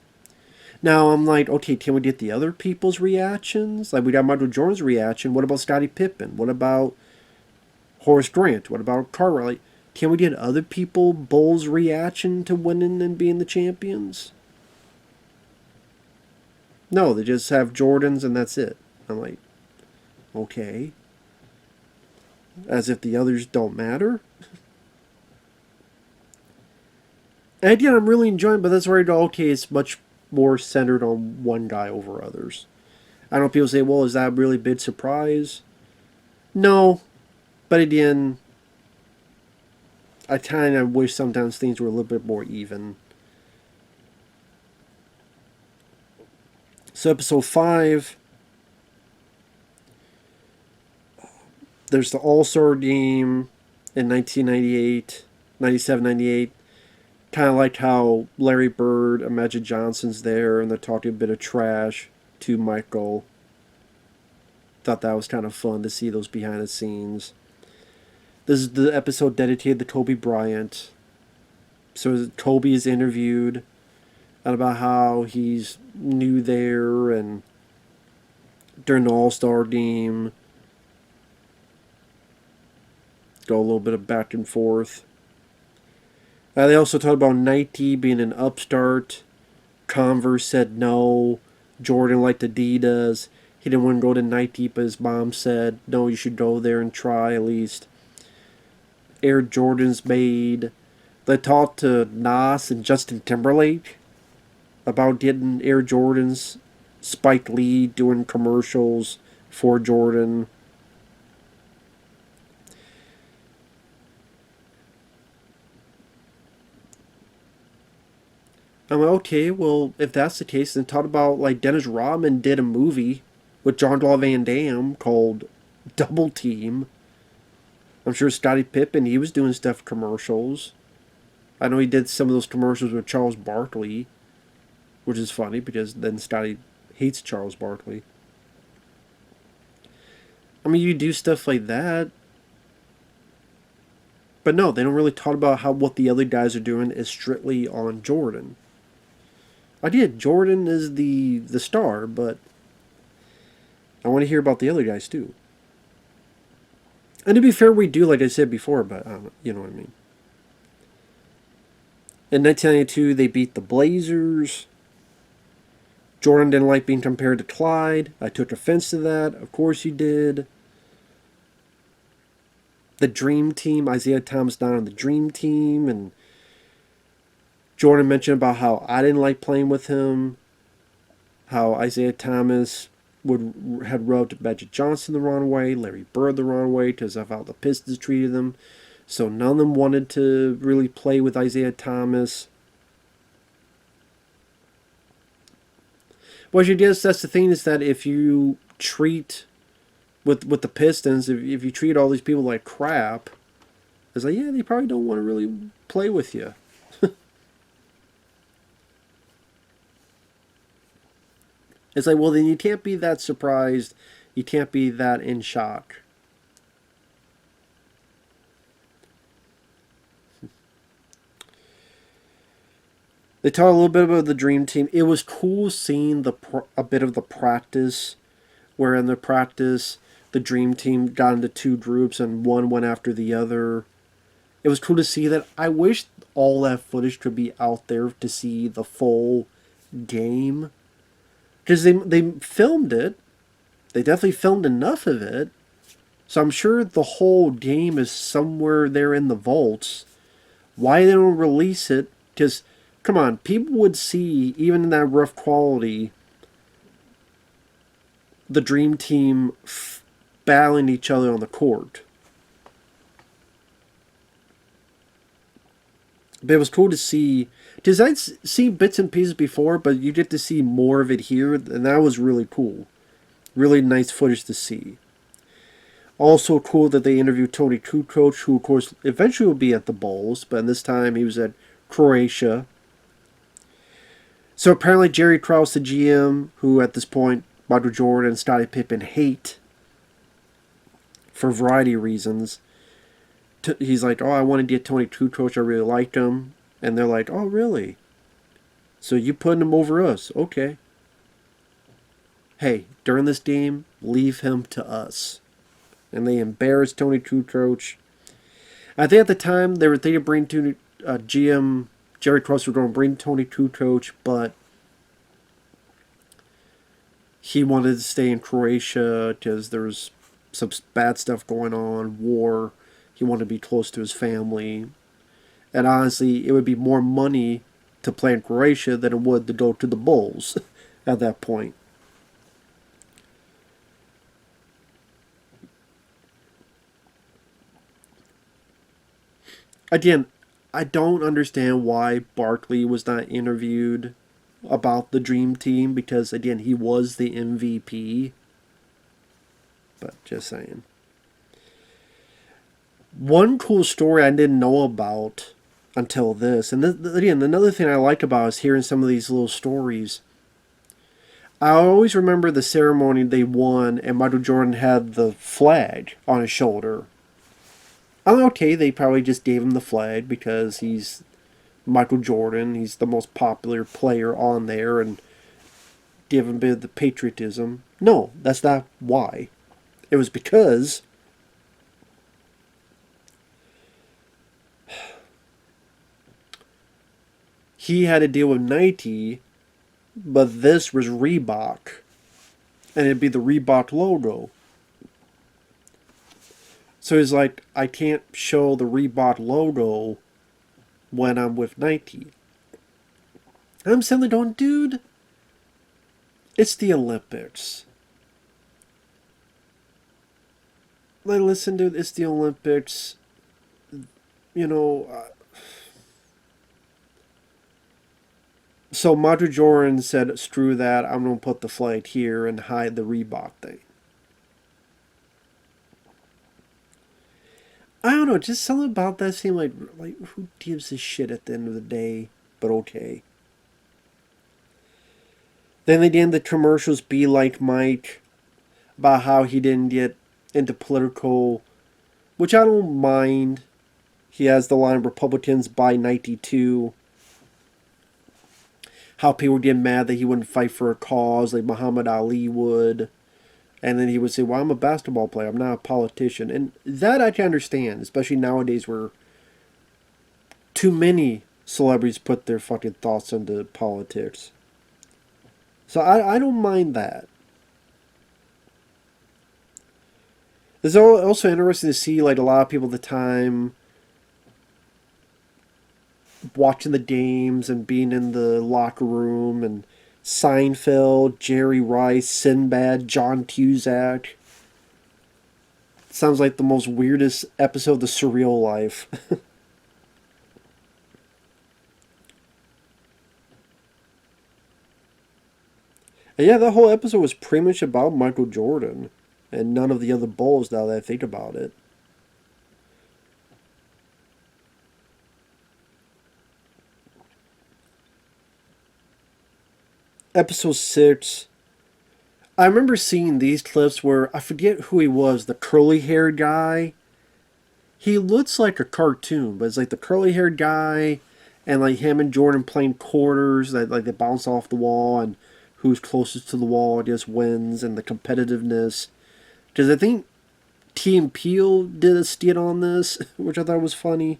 Now, I'm like, okay, can we get the other people's reactions? Like, we got Michael Jordan's reaction. What about Scottie Pippen? What about Horace Grant? What about Cartwright? Like, can we get other people, Bulls' reaction to winning and being the champions? No, they just have Jordans and that's it. I'm like, okay. As if the others don't matter. And again, I'm really enjoying it, but that's where I go, okay, it's much more centered on one guy over others. I know people say, well, is that really a big surprise? No. But again, I kind of wish sometimes things were a little bit more even. So episode 5, there's the All-Star game in 1998, 97, 98. Kind of like how Larry Bird and Magic Johnson's there, and they're talking a bit of trash to Michael. Thought that was kind of fun to see those behind the scenes. This is the episode dedicated to Kobe Bryant. So Kobe is interviewed and about how he's new there and during the All-Star game. Go a little bit of back and forth. They also talk about Nike being an upstart. Converse said no. Jordan liked Adidas. He didn't want to go to Nike, but his mom said, no, you should go there and try at least. Air Jordans made. They talked to Nas and Justin Timberlake about getting Air Jordans. Spike Lee doing commercials for Jordan. I'm like, okay, well, if that's the case, then talk about, like, Dennis Rodman did a movie with Jean-Claude Van Damme called Double Team. I'm sure Scottie Pippen, he was doing stuff commercials. I know he did some of those commercials with Charles Barkley, which is funny because then Scottie hates Charles Barkley. I mean, you do stuff like that. But no, they don't really talk about how what the other guys are doing is strictly on Jordan. I did. Jordan is the star, but I want to hear about the other guys too. And to be fair, we do, like I said before, but I don't know, you know what I mean. In 1992, they beat the Blazers. Jordan didn't like being compared to Clyde. I took offense to that. Of course you did. The Dream Team, Isaiah Thomas down on the Dream Team, and Jordan mentioned about how I didn't like playing with him, how Isaiah Thomas had rubbed Magic Johnson the wrong way, Larry Bird the wrong way, because of how the Pistons treated them. So none of them wanted to really play with Isaiah Thomas. What you guess that's the thing is that if you treat with the Pistons, if you treat all these people like crap, it's like, yeah, they probably don't want to really play with you. It's like, well, then you can't be that surprised. You can't be that in shock. They talk a little bit about the dream team. It was cool seeing a bit of the practice, where in the practice the dream team got into two groups and one went after the other. It was cool to see that. I wish all that footage could be out there to see the full game, because they filmed it. They definitely filmed enough of it, so I'm sure the whole game is somewhere there in the vaults. Why they don't release it? Because come on, people would see, even in that rough quality, the dream team battling each other on the court. But it was cool to see, because I'd seen bits and pieces before, but you get to see more of it here, and that was really cool. Really nice footage to see. Also cool that they interviewed Tony Kukoc, who of course eventually will be at the Bulls, but this time he was at Croatia. So apparently Jerry Krause, the GM, who at this point Michael Jordan and Scottie Pippen hate for a variety of reasons, he's like, oh, I want to get Tony Kukoc, I really liked him. And they're like, oh, really? So you putting him over us? Okay. Hey, during this game, leave him to us. And they embarrassed Tony Kukoc. I think at the time they were thinking of bringing GM Jerry Krause was going to bring Tony Kukoc, but he wanted to stay in Croatia because there was some bad stuff going on, war. He wanted to be close to his family. And honestly, it would be more money to play in Croatia than it would to go to the Bulls at that point. Again, I don't understand why Barkley was not interviewed about the Dream Team, because, again, he was the MVP. But just saying. One cool story I didn't know about until this, and again, another thing I like about is hearing some of these little stories. I always remember the ceremony they won, and Michael Jordan had the flag on his shoulder. I'm okay, they probably just gave him the flag because he's Michael Jordan. He's the most popular player on there, and give him a bit of the patriotism. No, that's not why. It was because he had to deal with Nike, but this was Reebok, and it'd be the Reebok logo. So he's like, I can't show the Reebok logo when I'm with Nike. And I'm suddenly going, dude, it's the Olympics. Like, listen, dude, it's the Olympics. You know. So Michael Jordan said, screw that, I'm going to put the flag here and hide the Reebok thing. I don't know, just something about that seemed like who gives a shit at the end of the day, but okay. Then they did the commercials Be Like Mike, about how he didn't get into political, which I don't mind. He has the line Republicans buy 92. How people get mad that he wouldn't fight for a cause like Muhammad Ali would. And then he would say, well, I'm a basketball player. I'm not a politician. And that I can understand, especially nowadays where too many celebrities put their fucking thoughts into politics. So I don't mind that. It's also interesting to see, like, a lot of people at the time watching the games and being in the locker room and Seinfeld, Jerry Rice, Sinbad, John Cusack. Sounds like the most weirdest episode of The Surreal Life. And yeah, that whole episode was pretty much about Michael Jordan and none of the other Bulls now that I think about it. Episode 6. I remember seeing these clips where I forget who he was, the curly haired guy. He looks like a cartoon, but it's like the curly haired guy and like him and Jordan playing quarters that like they bounce off the wall and who's closest to the wall just wins and the competitiveness. Because I think T and Peel did a skit on this, which I thought was funny.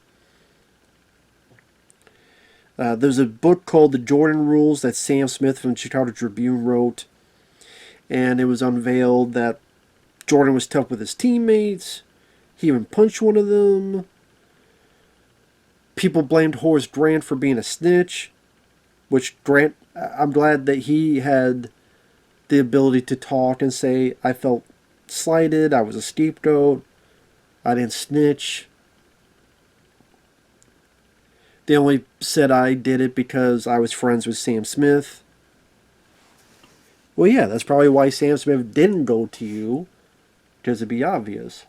There's a book called The Jordan Rules that Sam Smith from the Chicago Tribune wrote, and it was unveiled that Jordan was tough with his teammates. He even punched one of them. People blamed Horace Grant for being a snitch, which Grant, I'm glad that he had the ability to talk and say, I felt slighted, I was a scapegoat, I didn't snitch. They only said I did it because I was friends with Sam Smith. Well, yeah, that's probably why Sam Smith didn't go to you, because it'd be obvious.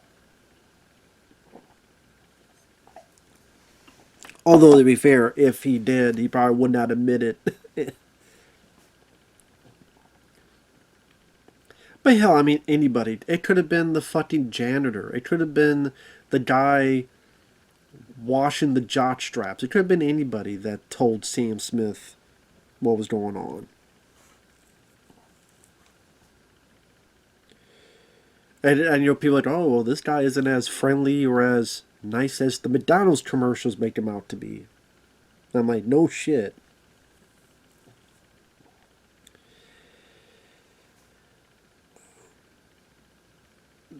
Although, to be fair, if he did, he probably would not admit it. But hell, I mean, anybody. It could have been the fucking janitor. It could have been the guy washing the jock straps. It could have been anybody that told Sam Smith what was going on. And you know, people are like, oh, well, this guy isn't as friendly or as nice as the McDonald's commercials make him out to be. And I'm like, no shit.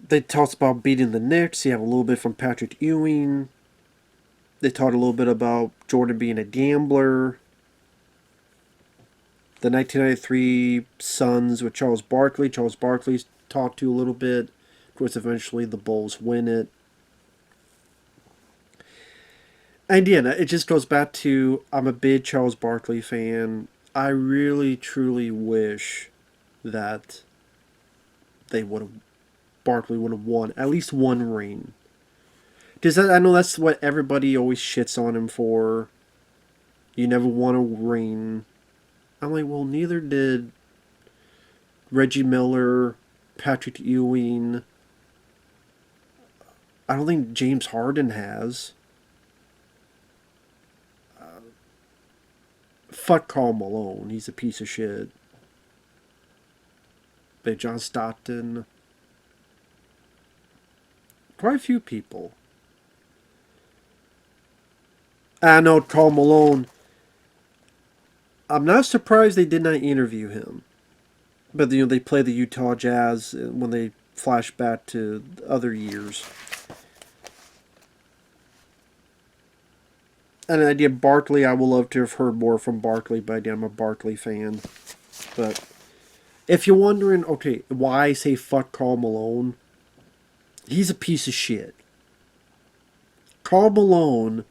They talked about beating the Knicks. You have a little bit from Patrick Ewing. They talked a little bit about Jordan being a gambler. The 1993 Suns with Charles Barkley. Charles Barkley's talked to a little bit. Of course, eventually the Bulls win it. And yeah, it just goes back to I'm a big Charles Barkley fan. I really, truly wish that they would have Barkley would have won at least one ring. Because I know that's what everybody always shits on him for. You never won a ring. I'm like, well, neither did Reggie Miller, Patrick Ewing. I don't think James Harden has. Fuck Karl Malone. He's a piece of shit. But John Stockton. Quite a few people. I know Karl Malone. I'm not surprised they did not interview him. But you know, they play the Utah Jazz when they flash back to other years. And the idea of Barkley, I would love to have heard more from Barkley, but I'm a Barkley fan. But if you're wondering, okay, why I say fuck Karl Malone, he's a piece of shit. Karl Malone,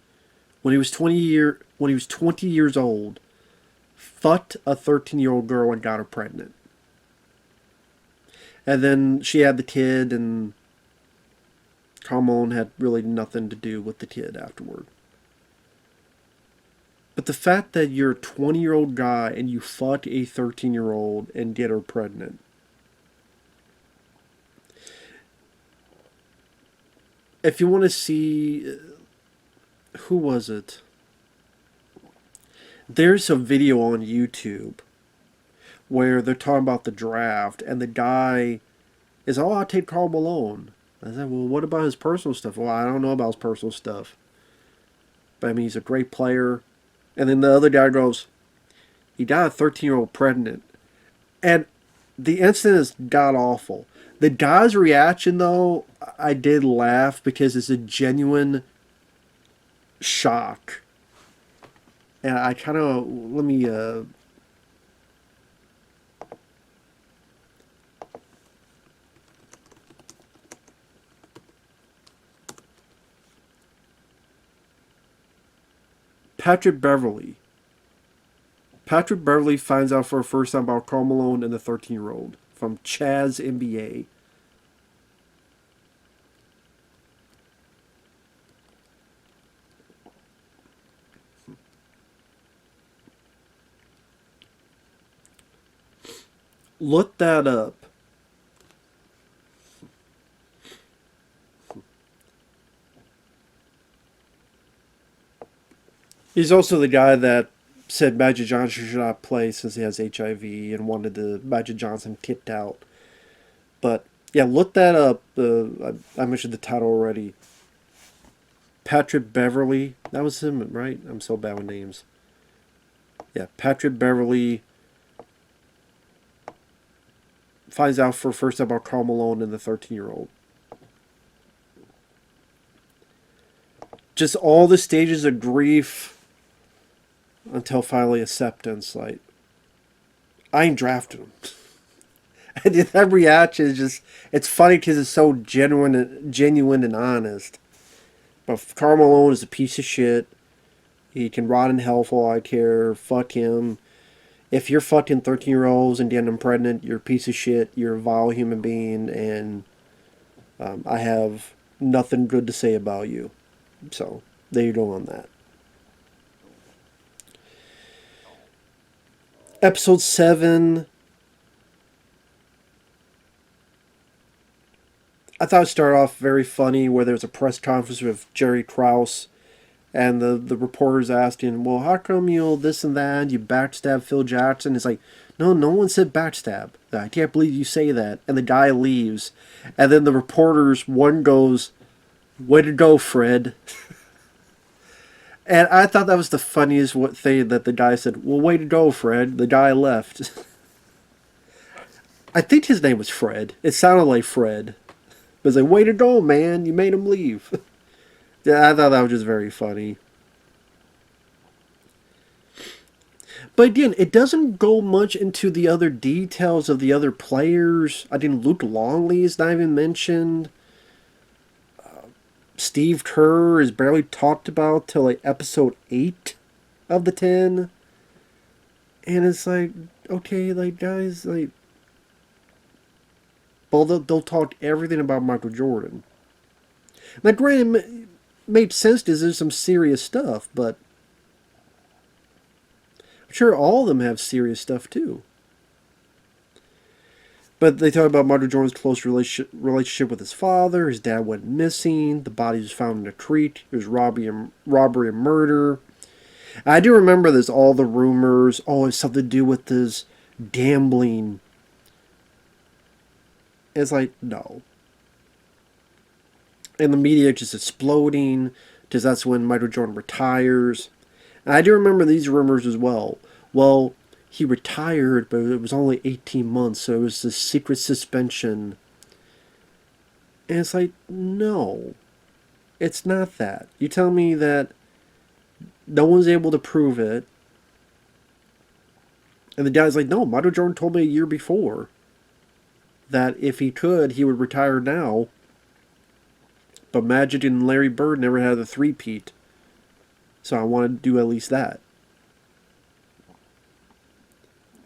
when he was 20 years old, fucked a 13-year-old girl and got her pregnant. And then she had the kid, and Karl Malone had really nothing to do with the kid afterward. But the fact that you're a 20-year-old guy and you fuck a 13-year-old and get her pregnant. If you want to see, who was it? There's a video on YouTube where they're talking about the draft, and the guy is, oh, I'll take Karl Malone. I said, well, what about his personal stuff? Well, I don't know about his personal stuff. But I mean, he's a great player. And then the other guy goes, he got a 13-year-old pregnant. And the incident is god awful. The guy's reaction, though, I did laugh because it's a genuine shock. And I kind of, let me Patrick Beverly. Patrick Beverly finds out for the first time about Karl Malone and the 13-year-old from Chaz NBA. Look that up. He's also the guy that said Magic Johnson should not play since he has HIV and wanted the Magic Johnson kicked out. But yeah, look that up. I mentioned the title already. Patrick Beverly. That was him, right? I'm so bad with names. Yeah, Patrick Beverly finds out for first about Karl Malone and the 13-year-old. Just all the stages of grief until finally acceptance. Like, I ain't drafting him. And that reaction is just, it's funny because it's so genuine and honest. But Karl Malone is a piece of shit. He can rot in hell for all I care. Fuck him. If you're fucking 13-year-olds and getting them pregnant, you're a piece of shit. You're a vile human being, and I have nothing good to say about you. So, there you go on that. Episode 7. I thought it started off very funny where there's a press conference with Jerry Krause and the reporter's asking, well, how come you this and that, you backstab Phil Jackson? It's like, no one said backstab. I can't believe you say that. And the guy leaves. And then the reporters, one goes, way to go, Fred. And I thought that was the funniest thing that the guy said, well, way to go, Fred. The guy left. I think his name was Fred. It sounded like Fred. But it's like, way to go, man. You made him leave. Yeah, I thought that was just very funny. But again, it doesn't go much into the other details of the other players. I think Luke Longley is not even mentioned. Steve Kerr is barely talked about till like episode 8 of the 10. And it's like, okay, like, guys, like, well, they'll talk everything about Michael Jordan. Now, granted, made sense because there's some serious stuff, but I'm sure all of them have serious stuff too. But they talk about Michael Jordan's close relationship with his father. His dad went missing. The body was found in a creek. It was robbery and murder. And I do remember there's all the rumors. Oh, it's something to do with this gambling. It's like, no. And the media just exploding because that's when Michael Jordan retires. And I do remember these rumors as well. Well, he retired, but it was only 18 months, so it was this secret suspension. And it's like, no. It's not that. You tell me that no one's able to prove it. And the guy's like, no, Michael Jordan told me a year before that if he could, he would retire now. But Magic and Larry Bird never had a three-peat. So I wanted to do at least that.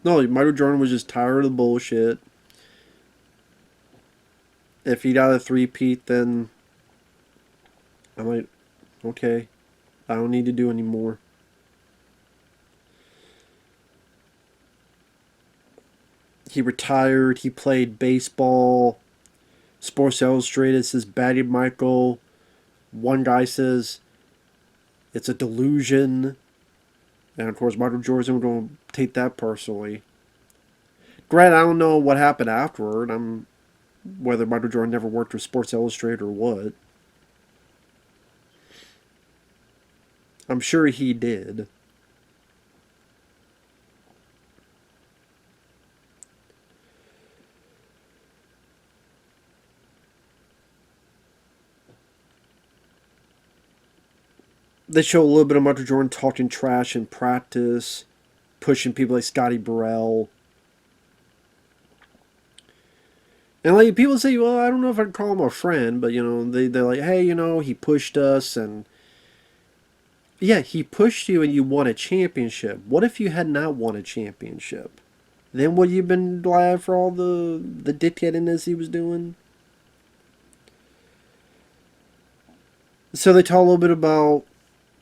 No, Michael Jordan was just tired of the bullshit. If he got a three-peat, then I'm like, okay, I don't need to do anymore. He retired. He played baseball. Sports Illustrated says batted Michael. One guy says it's a delusion. And of course, Michael Jordan was going to take that personally. Granted, I don't know what happened afterward. Whether Michael Jordan never worked with Sports Illustrated or what. I'm sure he did. They show a little bit of Michael Jordan talking trash in practice, pushing people like Scotty Burrell. And like people say, well, I don't know if I'd call him a friend, but they're like, hey, he pushed us, and Yeah, he pushed you and you won a championship. What if you had not won a championship? Then would you have been glad for all the dickheadiness he was doing? So they talk a little bit about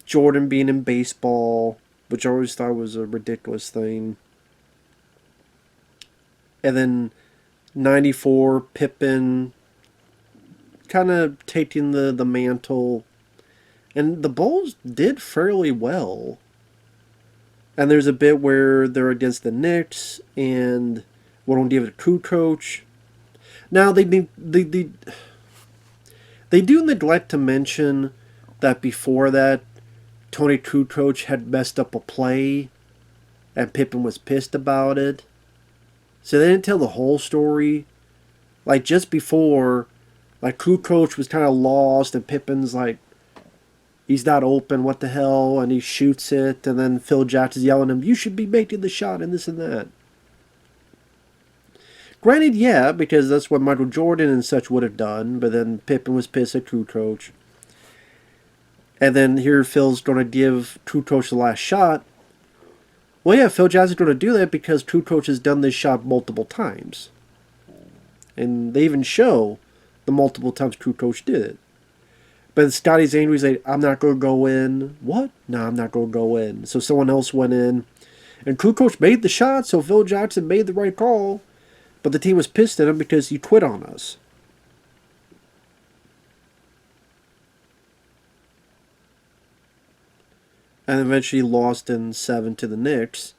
Jordan being in baseball, which I always thought was a ridiculous thing. And then 94, Pippen kind of taking the mantle. And the Bulls did fairly well. And there's a bit where they're against the Knicks and won't give it a coach. Now they do neglect to mention that before that Tony Kukoc had messed up a play and Pippen was pissed about it. So they didn't tell the whole story. Like just before, like Kukoc was kind of lost and Pippen's like, he's not open, what the hell, and he shoots it, and then Phil Jackson's yelling at him, you should be making the shot and this and that. Granted, yeah, because that's what Michael Jordan and such would have done, but then Pippen was pissed at Kukoc. And then here Phil's going to give Kukoc the last shot. Well, yeah, Phil Jackson's going to do that because Kukoc has done this shot multiple times. And they even show the multiple times Kukoc did it. But Scotty's angry. He's like, I'm not going to go in. What? No, I'm not going to go in. So someone else went in. And Kukoc made the shot, so Phil Jackson made the right call. But the team was pissed at him because he quit on us. And eventually lost in 7 to the Knicks.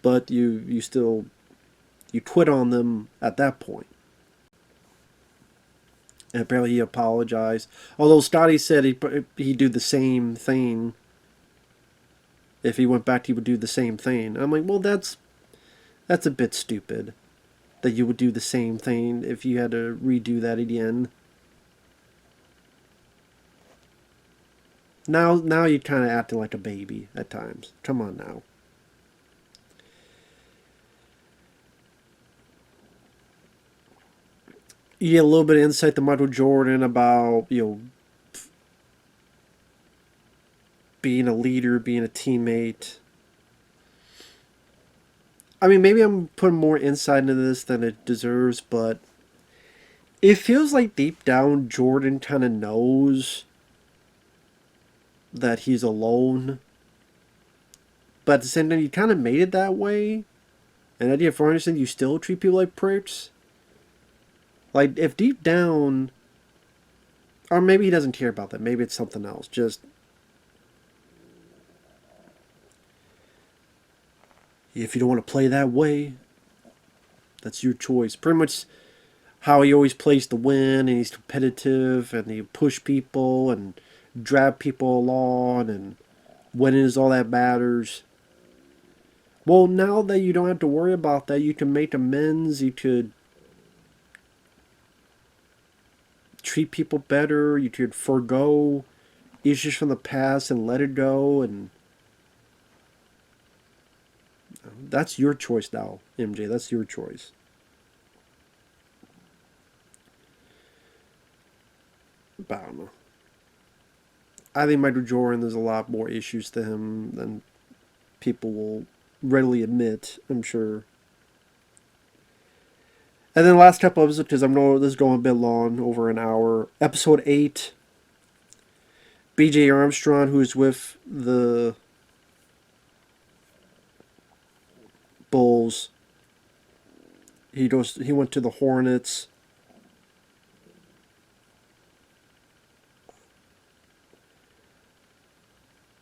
But you still, you quit on them at that point. And apparently he apologized. Although Scotty said he'd do the same thing. If he went back, he would do the same thing. I'm like, well, that's a bit stupid. That you would do the same thing if you had to redo that again. Now you're kind of acting like a baby at times. Come on now. You get a little bit of insight to Michael Jordan about, being a leader, being a teammate. I mean, maybe I'm putting more insight into this than it deserves, but it feels like deep down Jordan kind of knows that he's alone. But at the same time, you kind of made it that way. And idea for understanding, you still treat people like pricks. Like, if deep down, or maybe he doesn't care about that. Maybe it's something else. Just, if you don't want to play that way, that's your choice. Pretty much how he always plays to win, and he's competitive, and he push people, and drag people along, and winning is all that matters. Well, now that you don't have to worry about that, you can make amends, you could treat people better, you could forgo issues from the past and let it go, and that's your choice now, MJ. That's your choice. But I don't know. I think Michael Jordan, there's a lot more issues to him than people will readily admit, I'm sure. And then the last couple episodes, because I know this is going a bit long, over an hour. Episode 8, B.J. Armstrong, who is with the Bulls. He went to the Hornets.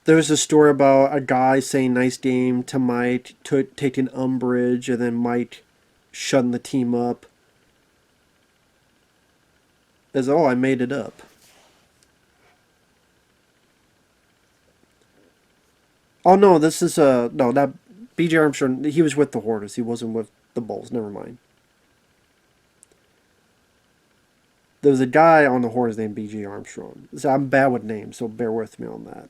There's a story about a guy saying nice game to Mike, taking umbrage, and then Mike shutting the team up. As, oh, I made it up. Oh, no, this is, no, that B.J. Armstrong, he was with the Hornets. He wasn't with the Bulls. Never mind. There was a guy on the Hornets named B.J. Armstrong. So I'm bad with names, so bear with me on that.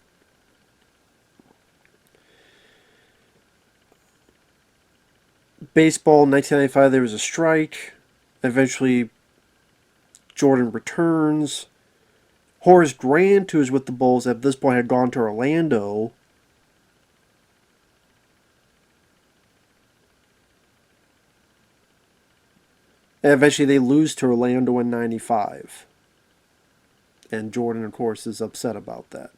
Baseball, 1995, there was a strike. Eventually, Jordan returns. Horace Grant, who was with the Bulls at this point, had gone to Orlando. And eventually they lose to Orlando in 95. And Jordan, of course, is upset about that.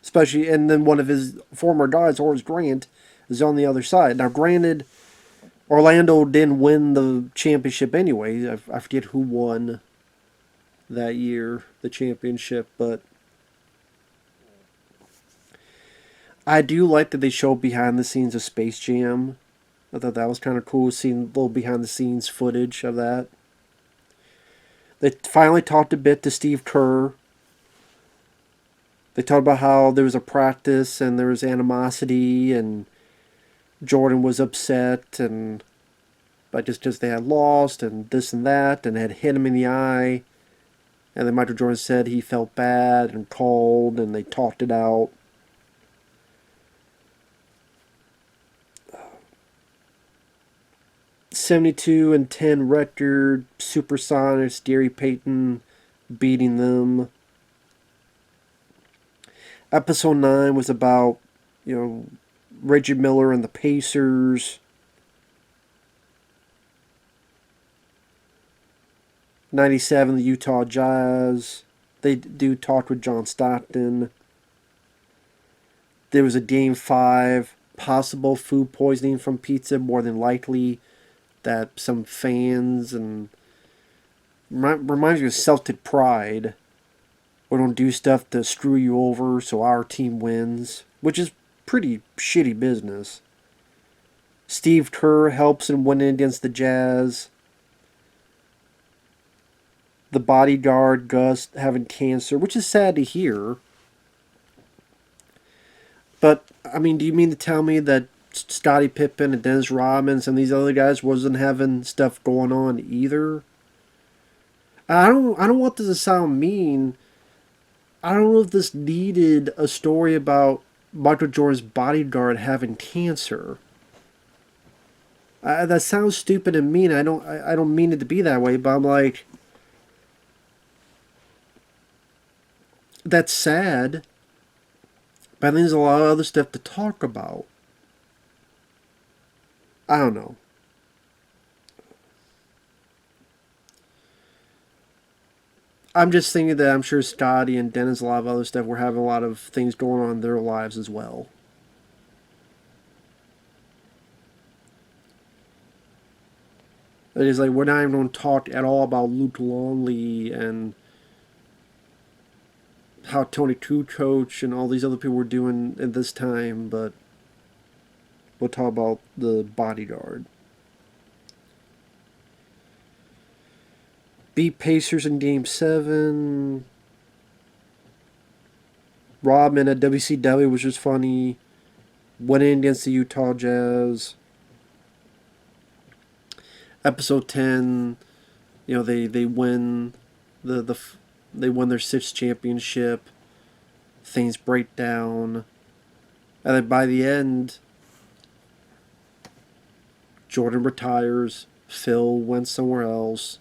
Especially, and then one of his former guys, Horace Grant, is on the other side. Now, granted, Orlando didn't win the championship anyway. I forget who won that year, the championship, but I do like that they showed behind the scenes of Space Jam. I thought that was kind of cool, seeing a little behind the scenes footage of that. They finally talked a bit to Steve Kerr. They talked about how there was a practice and there was animosity and Jordan was upset and but just they had lost and this and that and had hit him in the eye. And then Michael Jordan said he felt bad and called and they talked it out. .72-10 record, Supersonics, Gary Payton beating them. Episode 9 was about, Reggie Miller and the Pacers. 97, the Utah Jazz. They do talk with John Stockton. There was a Game 5, possible food poisoning from pizza, more than likely, that some fans, and reminds me of Celtic pride. We don't do stuff to screw you over so our team wins, which is pretty shitty business. Steve Kerr helps in winning against the Jazz. The bodyguard, Gus, having cancer, which is sad to hear. But, I mean, do you mean to tell me that Scottie Pippen and Dennis Rodman and these other guys wasn't having stuff going on either? I don't want this to sound mean. I don't know if this needed a story about Michael Jordan's bodyguard having cancer. That sounds stupid and mean. I don't mean it to be that way, but I'm like, that's sad. But I think there's a lot of other stuff to talk about. I don't know. I'm just thinking that I'm sure Scotty and Dennis, a lot of other stuff, were having a lot of things going on in their lives as well. It is like we're not even going to talk at all about Luke Longley and how Tony Kukoc and all these other people were doing at this time, but we'll talk about the bodyguard. Beat Pacers in Game 7. Rodman at WCW, which was funny. Winning against the Utah Jazz. Episode 10, they win they won their 6th championship. Things break down. And then by the end, Jordan retires. Phil went somewhere else.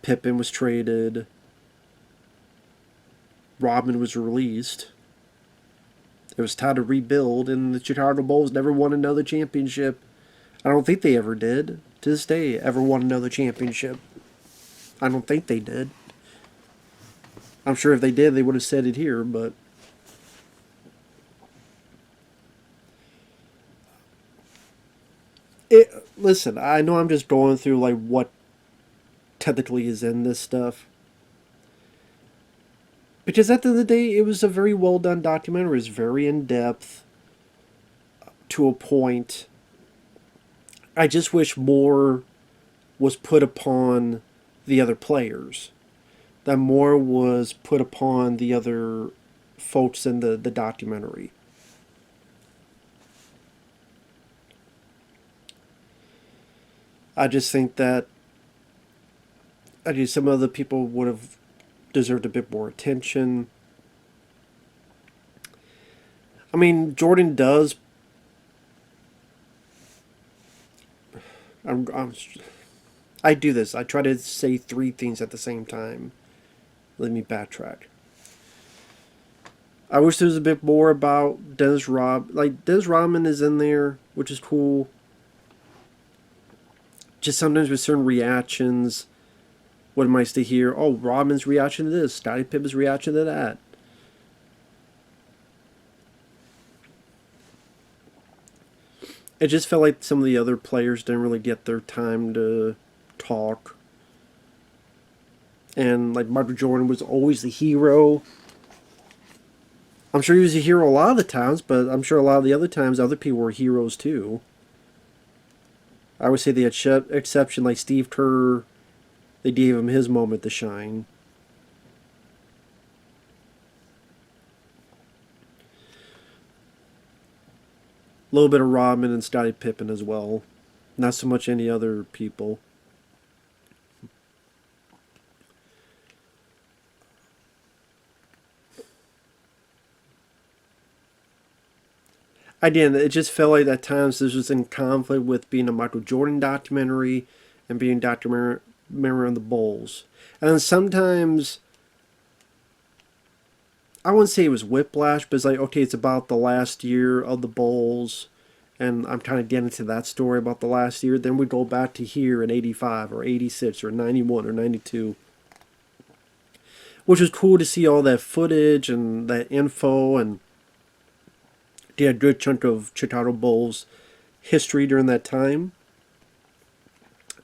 Pippen was traded. Rodman was released. It was time to rebuild, and the Chicago Bulls never won another championship. I don't think they ever did. To this day, ever won another championship. I don't think they did. I'm sure if they did, they would have said it here, but listen, I know I'm just going through like what technically is in this stuff. Because at the end of the day, it was a very well done documentary. It was very in depth to a point. I just wish more was put upon the other players. That more was put upon the other folks in the documentary. I just think that some other people would have deserved a bit more attention. I mean, Jordan does. I'm I do this. I try to say three things at the same time. Let me backtrack. I wish there was a bit more about Dennis Dennis Rodman is in there, which is cool. Just sometimes with certain reactions, what am I to hear? Oh, Rodman's reaction to this, Scottie Pippen's reaction to that. It just felt like some of the other players didn't really get their time to talk. And like Michael Jordan was always the hero. I'm sure he was a hero a lot of the times, but I'm sure a lot of the other times other people were heroes too. I would say the exception, like Steve Kerr, they gave him his moment to shine. A little bit of Rodman and Scottie Pippen as well. Not so much any other people. I didn't. It just felt like at times this was in conflict with being a Michael Jordan documentary and being a documentary on the Bulls. And then sometimes, I wouldn't say it was whiplash, but it's like, okay, it's about the last year of the Bulls, and I'm kind of getting into that story about the last year. Then we go back to here in 85 or 86 or 91 or 92. Which was cool to see all that footage and that info, and did a good chunk of Chicago Bulls history during that time.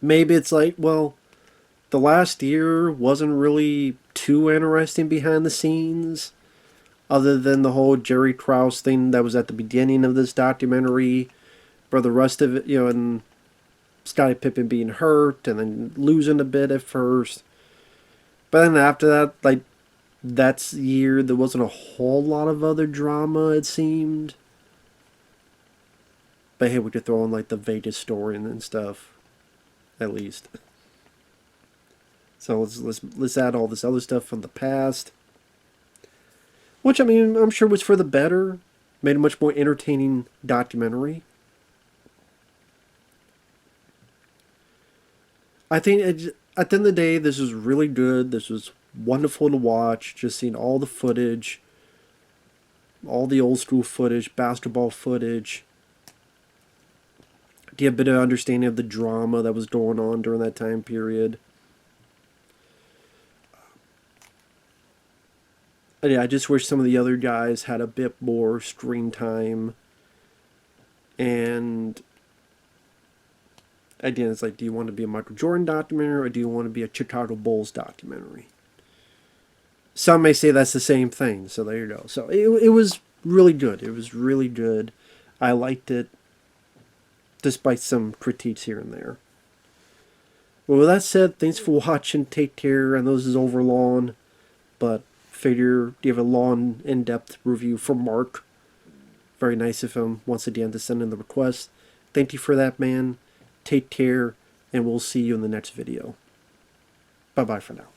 Maybe it's like, well, the last year wasn't really too interesting behind the scenes, other than the whole Jerry Krause thing that was at the beginning of this documentary, but the rest of it, and Scottie Pippen being hurt and then losing a bit at first. But then after that, like, that's the year there wasn't a whole lot of other drama, it seemed. But hey, we could throw in like the Vegas story and stuff, at least. So let's add all this other stuff from the past, which I mean I'm sure was for the better, made a much more entertaining documentary. I think at the end of the day, this was really good. This was wonderful to watch. Just seeing all the footage, all the old school footage, basketball footage. Get a bit of understanding of the drama that was going on during that time period. And yeah, I just wish some of the other guys had a bit more screen time. And again, it's like, do you want to be a Michael Jordan documentary or do you want to be a Chicago Bulls documentary? Some may say that's the same thing, so there you go. So it was really good. It was really good. I liked it, despite some critiques here and there. Well, with that said, thanks for watching. Take care. I know this is over long, but figure give a long, in-depth review from Mark. Very nice of him, once again, to send in the request. Thank you for that, man. Take care, and we'll see you in the next video. Bye-bye for now.